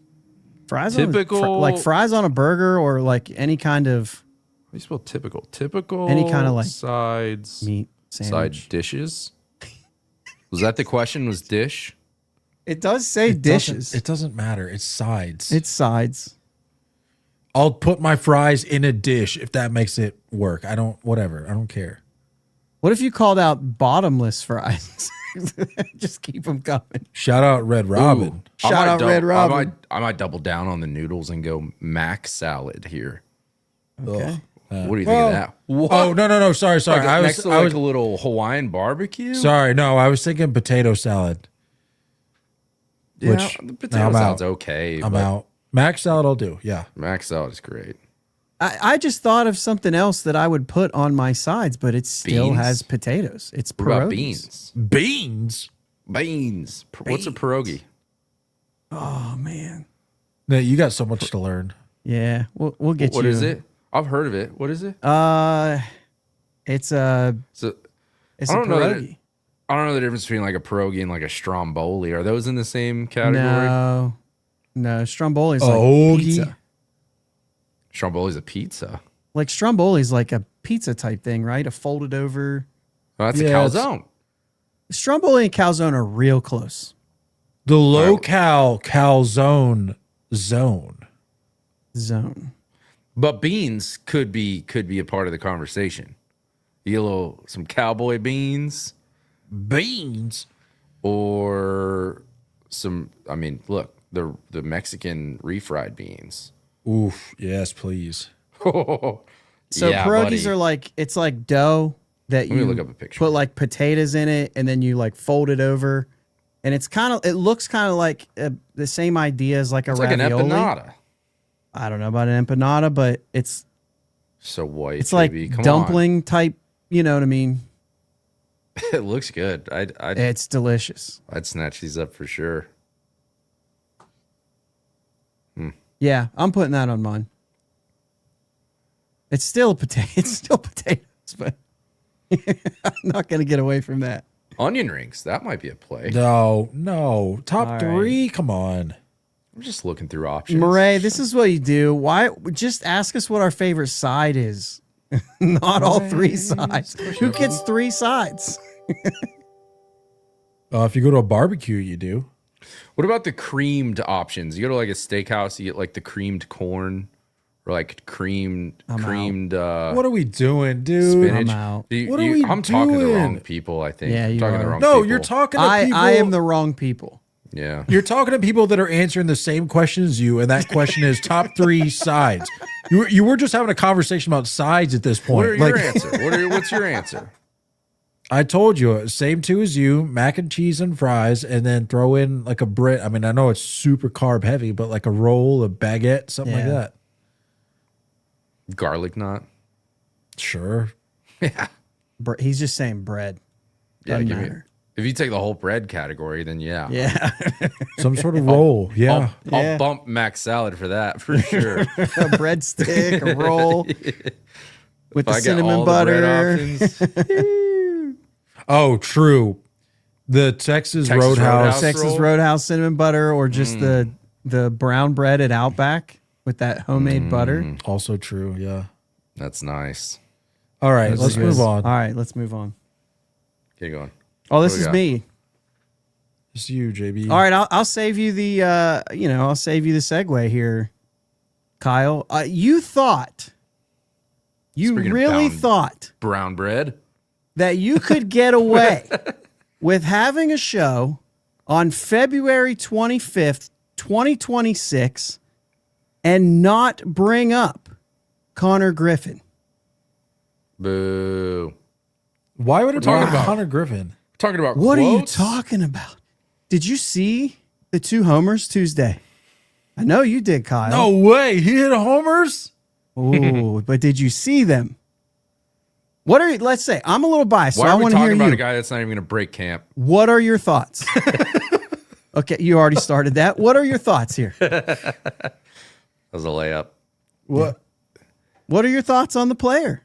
Fries Typical- like fries on a burger or like any kind of How do you spell typical? Typical. Any kind of, like, sides. meat Side sandwich. dishes. Was that the question? Was dish? It does say dishes. It doesn't matter. It's sides. It's sides. I'll put my fries in a dish if that makes it work. I don't care. What if you called out bottomless fries? Just keep them coming. Shout out Red Robin. Ooh, Shout I might out Red Robin. I might double down on the noodles and go mac salad here. Okay. What do you think of that? Oh, no. Sorry. Like next to like a little Hawaiian barbecue? Sorry. No, I was thinking potato salad. Yeah, which- the potato I'm salad's out. okay. I'm but out. Mac salad I'll do. Yeah. Mac salad is great. I just thought of something else that I would put on my sides, but it still Beans? has potatoes. It's What about pierogies. beans? Beans. What's a pierogi? Oh man. No, you got so much to learn. Yeah, we'll get you. What is it? I've heard of it. What is it? It's a So, it's I a don't know that pierogi. I don't know the difference between like a pierogi and like a stromboli. Are those in the same category? No, Stromboli's like Hoagie? pizza. Stromboli's a pizza. Like Stromboli's like a pizza type thing, right? A folded over. Oh, that's a Yeah, it's- calzone. Stromboli and calzone are real close. The low-cal calzone zone. Zone. But beans could be a part of the conversation. You get some cowboy beans Beans. or some. I mean, look, the Mexican refried beans. Oof. Yes, please. So Yeah, pierogies buddy. are like it's like dough that me you look up a picture. put like potatoes in it, and then you like fold it over, and it looks kind of like the same idea as like a It's like an ravioli. empanada. I don't know about an empanada, but it's So white. it's like baby. Come dumpling type. You know what I mean? on. It looks good. I'd It's delicious. snatch these up for sure. Yeah, I'm putting that on mine. It's still potato. It's still potatoes, but I'm not gonna get away from that. Onion rings. That might be a play. No. Top All three. Come on. I'm just looking through options. Murray, this is what you do. Why? Just ask us what our favorite side is. Not all three sides. Who gets three sides? If you go to a barbecue, you do. What about the creamed options? You go to like a steakhouse, you get like the creamed corn or like creamed What are we doing, dude? spinach. I'm out. What are we I'm talking to the doing? wrong people, I think. Yeah, I'm you talking to the are. wrong No, people. you're talking to people. I am the wrong people. Yeah. You're talking to people that are answering the same question as you, and that question is top three sides. You were just having a conversation about sides at this What point. are your answer? What's your answer? I told you, same two as you, mac and cheese and fries, and then throw in like a bread. I mean, I know it's super carb heavy, but like a roll, a baguette, something like Yeah. that. Garlic knot. Sure. He's just saying bread. Yeah, Doesn't give me. matter. If you take the whole bread category, then yeah. Yeah, Some sort of roll. Yeah. I'll bump mac salad for that for sure. a breadstick, a roll with the If I get cinnamon all the bread butter. options, Oh, true. The Texas Roadhouse. Roadhouse. Texas roll? Roadhouse cinnamon butter, or just the brown bread at Outback with that homemade butter. Also true. Yeah. that's nice. All right. Those Let's are move good. on. All right, let's move on. Get going. Oh, this What we is got? me. It's you, JB. All right, I'll save you the I'll save you the segue here, Kyle. You thought You Speaking of really thought brown bread. that you could get away with having a show on February 25th, 2026, and not bring up Connor Griffin? Boo. Why would it be talking about- Connor Griffin? Talking about What quotes? are you talking about? Did you see the 2 homers Tuesday? I know you did, Kyle. No way. He hit homers? Oh, but did you see them? What are let's say I'm a little biased, Why so I are we want to hear talking about you. a guy that's not even going to break camp? What are your thoughts? Okay, you already started that. What are your thoughts here? That was a layup. What? What are your thoughts on the player?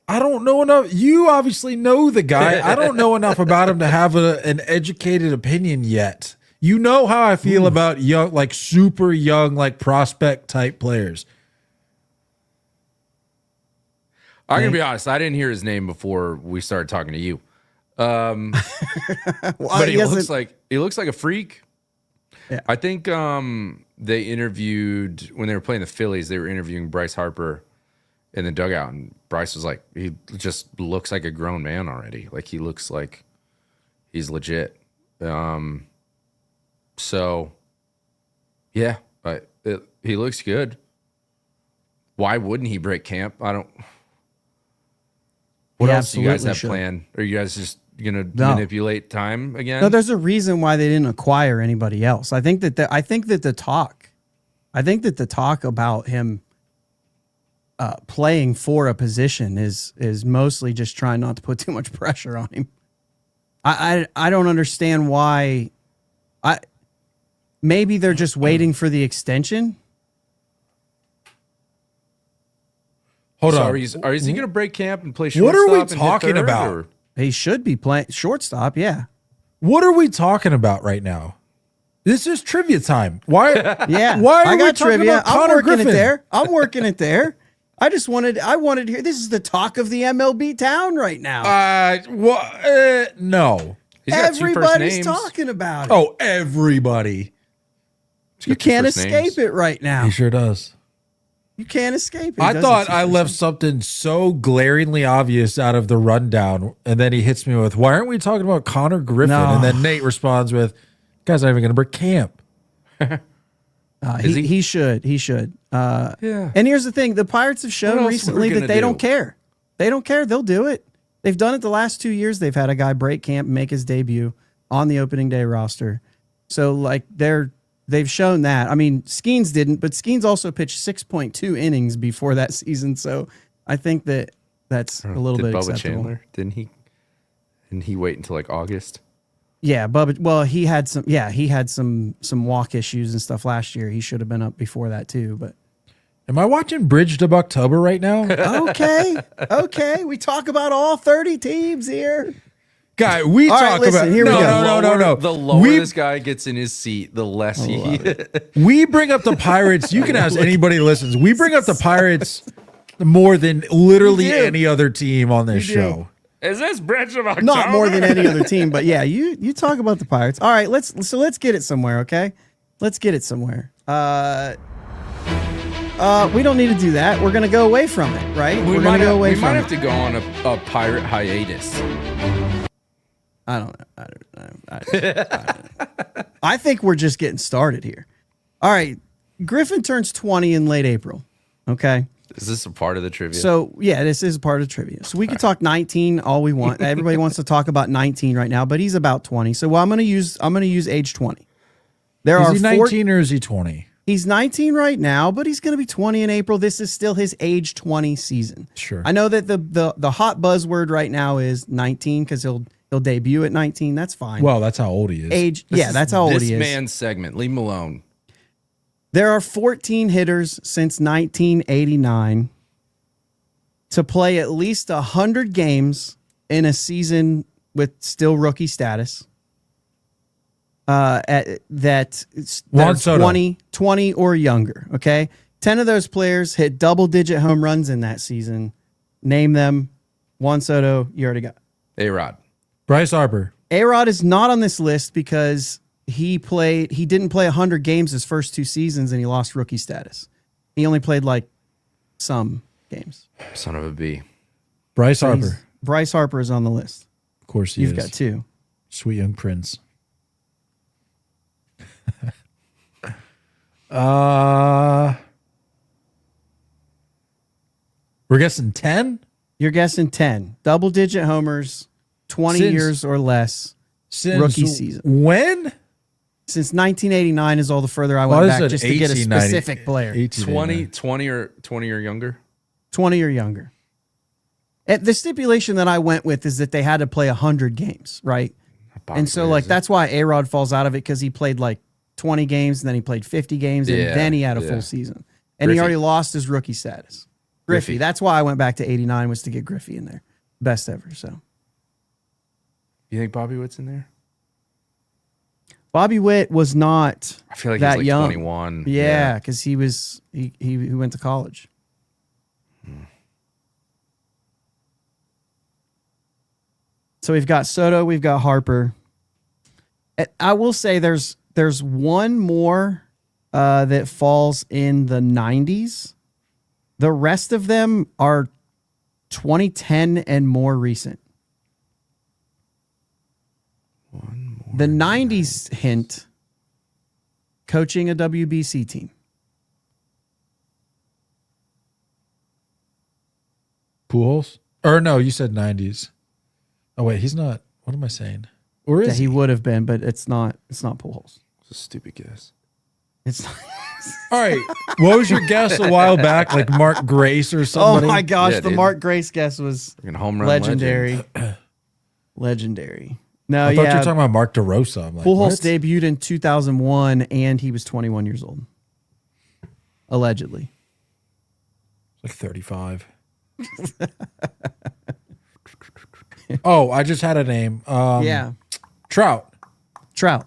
I don't know enough. You obviously know the guy. I don't know enough about him to have an educated opinion yet. You know how I feel about young, like super young, like prospect type players. I'm going to be honest. I didn't hear his name before we started talking to you. But he looks like a freak. Yeah. I think they interviewed when they were playing the Phillies. They were interviewing Bryce Harper in the dugout, and Bryce was like, he just looks like a grown man already. Like he looks like he's legit. So yeah, he looks good. Why wouldn't he break camp? I don't. What He else do you guys absolutely have should. planned? Are you guys just gonna No. manipulate time again? No, there's a reason why they didn't acquire anybody else. I think that the talk about him playing for a position is mostly just trying not to put too much pressure on him. I don't understand why. Maybe they're just waiting for the extension. Hold So on. is he going to break camp and play What shortstop? are we and hit talking third, about? or- He should be playing shortstop. Yeah. What are we talking about right now? This is trivia time. Why? Yeah. Why are I we got talking trivia. about I'm Connor working Griffin? it there. I'm working it there. I wanted to hear. This is the talk of the MLB town right now. No. He's got 2 first Everybody's names. talking about it. Oh, everybody. You got 2 can't first escape names. it right now. He sure does. You can't escape it. I It thought doesn't I seem left something so glaringly obvious out of the rundown, and then he hits me with, "Why aren't we talking about Connor Griffin?" No. And then Nate responds with, "Guy's not even going to break camp." he should. He should. Yeah. And here's the thing: the Pirates have What shown else recently we're that gonna they don't do? care. They don't care. They'll do it. They've done it the last 2 years. They've had a guy break camp and make his debut on the opening day roster. So like they've shown that. I mean, Skenes didn't, but Skenes also pitched 6.2 innings before that season. So I think that's a little Did bit Bubba acceptable. Chandler? Didn't he wait until like August? Yeah, Bubba. Well, he had some walk issues and stuff last year. He should have been up before that too. But Am I watching Bridge to Bucktober right now? okay, we talk about all 30 teams here. Guy, we All right, talk listen, about here we go. no. The lower We this guy gets in his seat, the less he. we bring up the Pirates. You can ask anybody who listens. We bring up the Pirates more than literally You do. any other team on this You do. show. Is this Bridge of October? Not more than any other team, but yeah, you talk about the Pirates. All right, let's get it somewhere, okay? Let's get it somewhere. We don't need to do that. We're gonna go away from it, right? We We're might gonna go away we from might it. have to go on a pirate hiatus. I don't know. I think we're just getting started here. All right, Griffin turns 20 in late April. Okay. Is this a part of the trivia? So yeah, this is part of trivia. So we can talk 19 all we want. Everybody wants to talk about 19 right now, but he's about 20. So I'm gonna use age 20. There Is are he 19 or is he 20? He's 19 right now, but he's going to be 20 in April. This is still his age 20 season. Sure. I know that the hot buzzword right now is 19 because he'll debut at 19. That's fine. Well, that's how old he is. Age, that's how old this he is. man's segment. Leave him alone. There are 14 hitters since 1989 to play at least 100 games in a season with still rookie status. That Juan Soto. 20 or younger. Okay. 10 of those players hit double-digit home runs in that season. Name them. Juan Soto, you already got. A-Rod. Bryce Harper. A-Rod is not on this list because he didn't play 100 games his first 2 seasons and he lost rookie status. He only played like some. games. Son of a B. Bryce Harper. Bryce Harper is on the list. Of course he You've is. got 2. Sweet young prince. We're guessing 10? You're guessing 10. Double-digit homers, 20 years or less. Since Rookie season. When? Since 1989 is all the further I went back just to get a specific player. 20 or younger. 20 or younger. The stipulation that I went with is that they had to play 100 games, right? And so, like, that's why A-Rod falls out of it, because he played, like, 20 games, and then he played 50 games, and then he had a full season. And he already lost his rookie status. Griffey. That's why I went back to 89, was to get Griffey in there. Best ever, so. You think Bobby Witt's in there? Bobby Witt was not I feel like that he's like young. 21. Yeah, because he went to college. So we've got Soto, we've got Harper. I will say there's one more that falls in the 90s. The rest of them are 2010 and more recent. The 90s hint, coaching a WBC team. Pujols? Or no, you said 90s. Oh wait, he's not. What am I saying? Or is He would have been, but it's not Pujols. It's a stupid guess. It's not. All right. What was your guess a while back? Like Mark Grace or Oh somebody? my gosh, Yeah, the dude. Mark Grace guess was Freaking home run legendary. legend. Legendary. No, I thought you were yeah. talking about Mark DeRosa. I'm like, Pujols what? debuted in 2001, and he was 21 years old. Allegedly. Like 35. Oh, I just had a name. Yeah. Trout. Trout.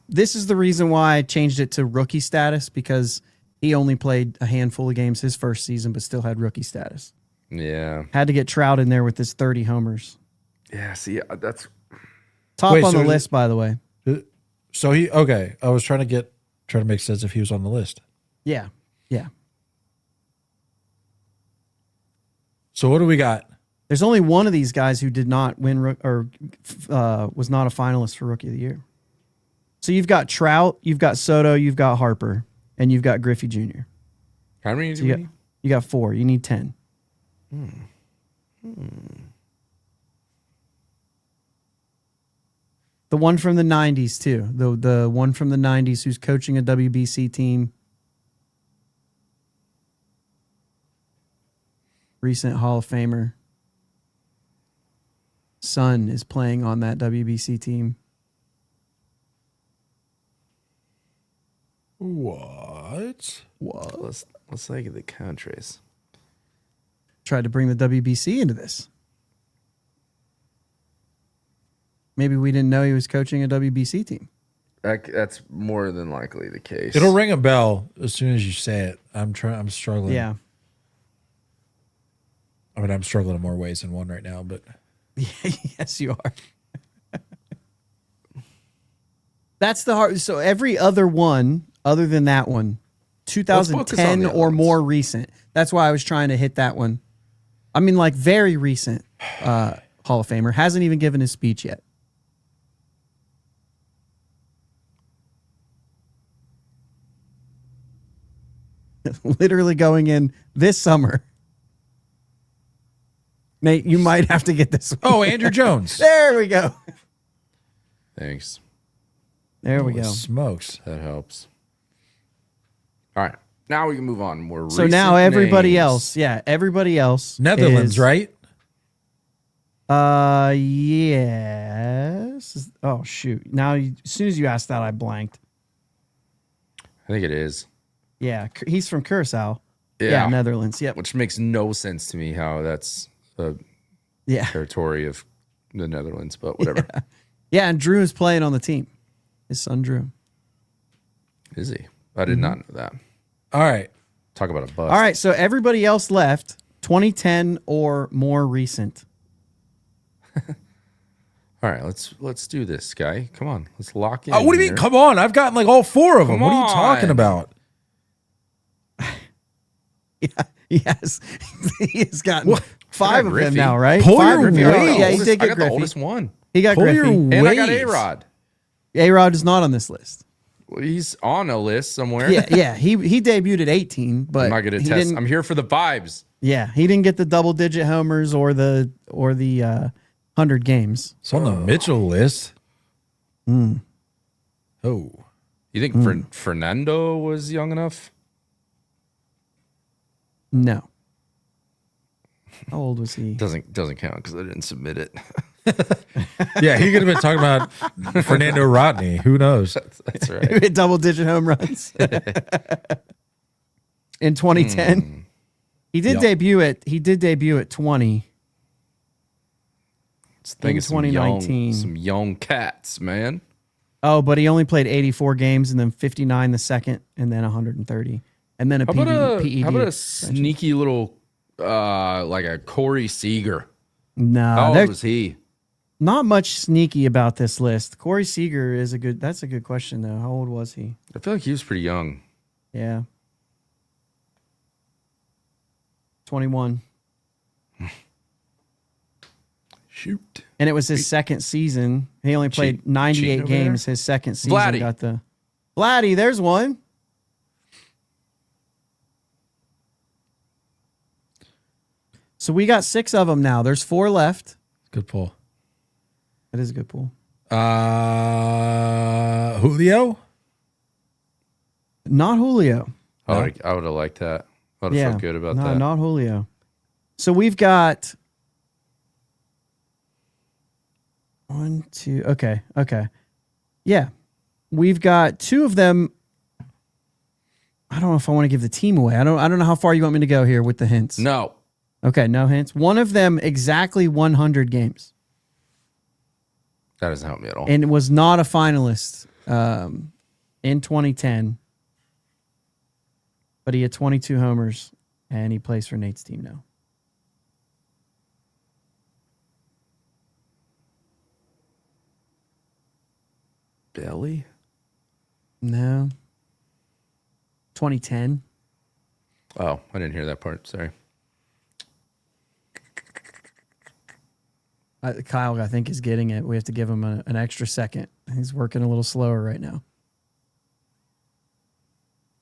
This is the reason why I changed it to rookie status, because he only played a handful of games his first season, but still had rookie status. Yeah. Had to get Trout in there with his 30 homers. Yeah. See, that's Top Wait, on so the is list, by the way. So okay. I was trying to make sense if he was on the list. Yeah. Yeah. So what do we got? There's only one of these guys who did not win or was not a finalist for Rookie of the Year. So you've got Trout, you've got Soto, you've got Harper, and you've got Griffey Jr. how many do So you need? you got 4. You need 10. The one from the 90s, too. The one from the 90s who's coaching a WBC team. Recent Hall of Famer. Son is playing on that WBC team. What? Let's look at the countries. Tried to bring the WBC into this. Maybe we didn't know he was coaching a WBC team. That's more than likely the case. It'll ring a bell as soon as you say it. I'm struggling. Yeah. I mean, I'm struggling in more ways than one right now, but Yes, you are. That's the hard. So every other one, other than that one, focus on 2010 the other or ones. more recent. That's why I was trying to hit that one. I mean, like very recent Hall of Famer. Hasn't even given his speech yet. Literally going in this summer. Nate, you might have to get this one. oh, Andrew Jones. There we go. Thanks. There we Holy go. smokes. That helps. All right. Now we can move on. More So now recent everybody names. else, yeah, everybody else. Netherlands, is- right? Yes. Oh shoot! Now, as soon as you asked that, I blanked. I think it is. Yeah, he's from Curacao. Yeah. Netherlands. Yep. Which makes no sense to me how that's a Yeah, territory of the Netherlands, but whatever. yeah. And Drew is playing on the team. His son Drew. Is he? I did not know that. All right. Talk about a bust. All right. So everybody else left 2010 or more recent. All right, let's do this, guy. Come on, let's lock in. What do you here. mean? Come on. I've gotten like all 4 of them. Come What are you talking on. about? Yes. He has gotten 5 of them Griffey. now, right? Pull 5 your or 5. weight. Yeah, 5 of them Griffey. now, right? Pull 5 your Griffey. weight. Yeah, he I did get got the Griffey. oldest one. He got Pull Griffey. your weight. And I got A-Rod. A-Rod is not on this list. Well, he's on a list somewhere. Yeah. He debuted at 18, but I'm not going to he test. didn't. I'm here for the vibes. Yeah, he didn't get the double-digit homers or the 100 games. It's on the Mitchell list. Oh. You think Fernando was young enough? No. How old was he? Doesn't count because I didn't submit it. Yeah, he could have been talking about Fernando Rodney. Who knows? That's Who right. hit double-digit home runs in 2010? He did debut at 20. Think In of some young, 2019. some young cats, man. Oh, but he only played 84 games and then 59 the second and then 130. And then a How about PED. how about a sneaky little like a Corey Seager? No, How old there's was he? not much sneaky about this list. Corey Seager that's a good question though. How old was he? I feel like he was pretty young. Yeah. 21. Shoot. And it was his second season. He only played 98 cheating over games there? his second season. Vladdy. Got the Vladdy, there's one. So we got 6 of them now. There's 4 left. Good pull. That is a good pool. Julio? Not Julio. I would have liked that. I would have felt good about no, that. not Julio. So we've got 1, 2. Okay. Yeah. We've got 2 of them. I don't know if I want to give the team away. I don't know how far you want me to go here with the hints. No. Okay, no hints. One of them exactly 100 games. That doesn't help me at all. And was not a finalist in 2010. But he had 22 homers, and he plays for Nate's team now. Belly? No. 2010. Oh, I didn't hear that part. Sorry. Kyle, I think, is getting it. We have to give him an extra second. He's working a little slower right now.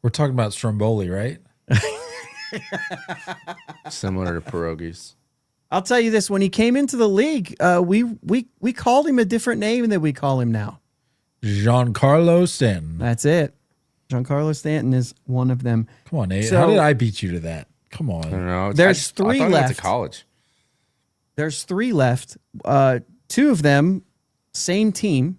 We're talking about Stromboli, right? Similar to pierogies. I'll tell you this: when he came into the league, we called him a different name than we call him now. Giancarlo Stanton. That's it. Giancarlo Stanton is one of them. Come on, Nate. So- How did I beat you to that? Come on. I don't know. There's I 3 thought he went left. to college. There's 3 left. 2 of them, same team.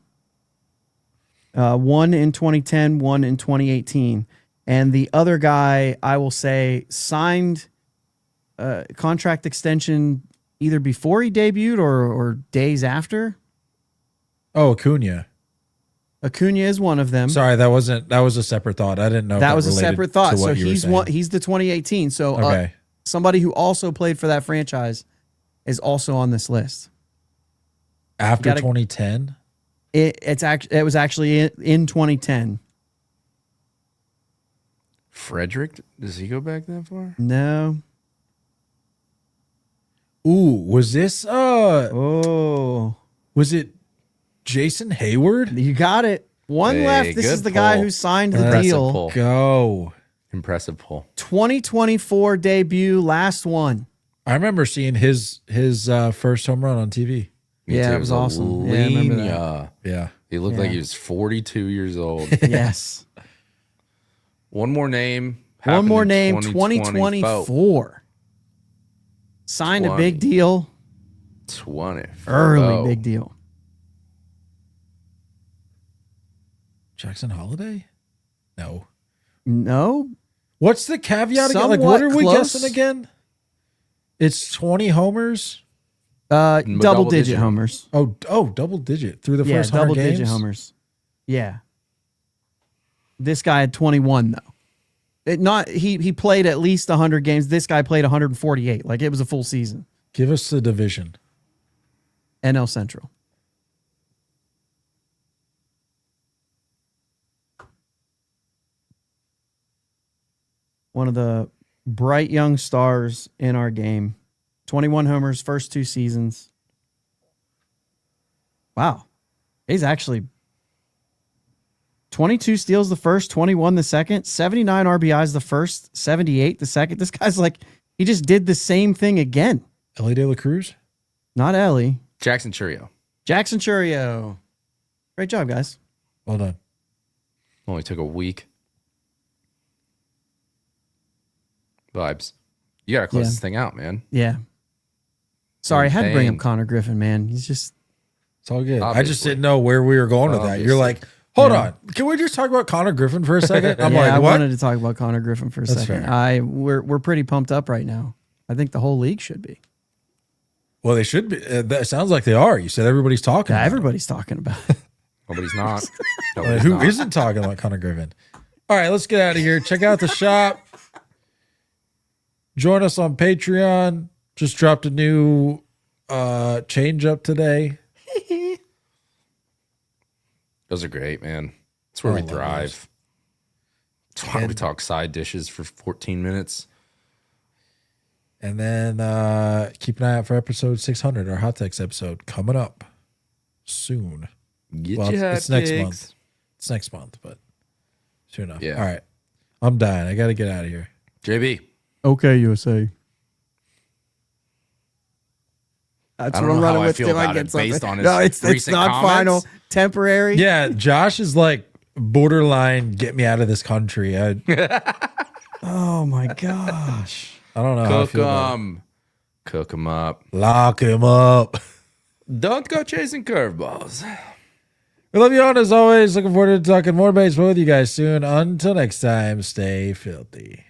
1 in 2010, 1 in 2018. And the other guy, I will say, signed contract extension either before he debuted or days after. Oh, Acuna. Acuna is one of them. Sorry, that was a separate thought. I didn't know if that was a related separate thought. to what So you were he's saying. one. He's the 2018. So Okay. somebody who also played for that franchise is also on this list. After gotta- 2010? It was actually in 2010. Frederick? Does he go back that far? No. Ooh, was this Oh, was it Jason Hayward? you got it. One Hey, left. This good is the guy pull. who signed the Impressive deal. pull. Go. Impressive pull. 2024 debut, last one. I remember seeing his first home run on TV. Me Yeah, too. it was a awesome. Yeah, I remember that. Lena. Yeah. He looked Yeah. like he was 42 years old. Yes. One more name. One happened more in name, 2024. Signed a big deal. 20. Early big deal. Jackson Holiday? No. No. What's the caveat again? Like, Somewhat what are we close. guessing again? It's 20 homers. Double digit homers. Oh, double digit through the Yeah, first 100 double games. digit homers. Yeah. This guy had 21 though. He played at least 100 games. This guy played 148. Like it was a full season. Give us the division. NL Central. One of the bright young stars in our game. 21 homers, first 2 seasons. Wow. He's actually 22 steals the first, 21 the second, 79 RBIs the first, 78 the second. This guy's like, he just did the same thing again. Ellie De La Cruz? Not Ellie. Jackson Churio. Jackson Churio. Great job, guys. Well done. Only took a week. Vibes. You got to close this thing out, man. Yeah. Sorry, I had to bring up Insane. Connor Griffin, man. He's just... It's all good. I just Obviously. didn't know where we were going with that. You're like, hold on. Can we just talk about Connor Griffin for a second? I'm I like, what? wanted to talk about Connor Griffin for a That's second. fair. We're pretty pumped up right now. I think the whole league should be. Well, they should be. That sounds like they are. You said everybody's talking. Yeah, about everybody's talking about it. Nobody's not. it. Nobody's Who not. isn't talking about Connor Griffin? All right, let's get out of here. Check out the shop. Join us on Patreon. Just dropped a new change up today. Those are great, man. That's where I we love thrive. That's why we talk side dishes for 14 minutes. And then keep an eye out for episode 600, our Hot Text episode, coming up soon. Get Well, your it's hot next takes. month. It's next month, but soon enough. Yeah. All right. I'm dying. I got to get out of here. JB. Okay, USA. That's I what don't I'm know how running I with feel till I about get it something. based on his No, it's recent not comments. final. Temporary. Yeah, Josh is like borderline, get me out of this country. I Oh my gosh. don't know how I Cook feel about it. them. Cook them up. Lock him up. Don't go chasing curveballs. We love you all, and as always. Looking forward to talking more baseball with you guys soon. Until next time, stay filthy.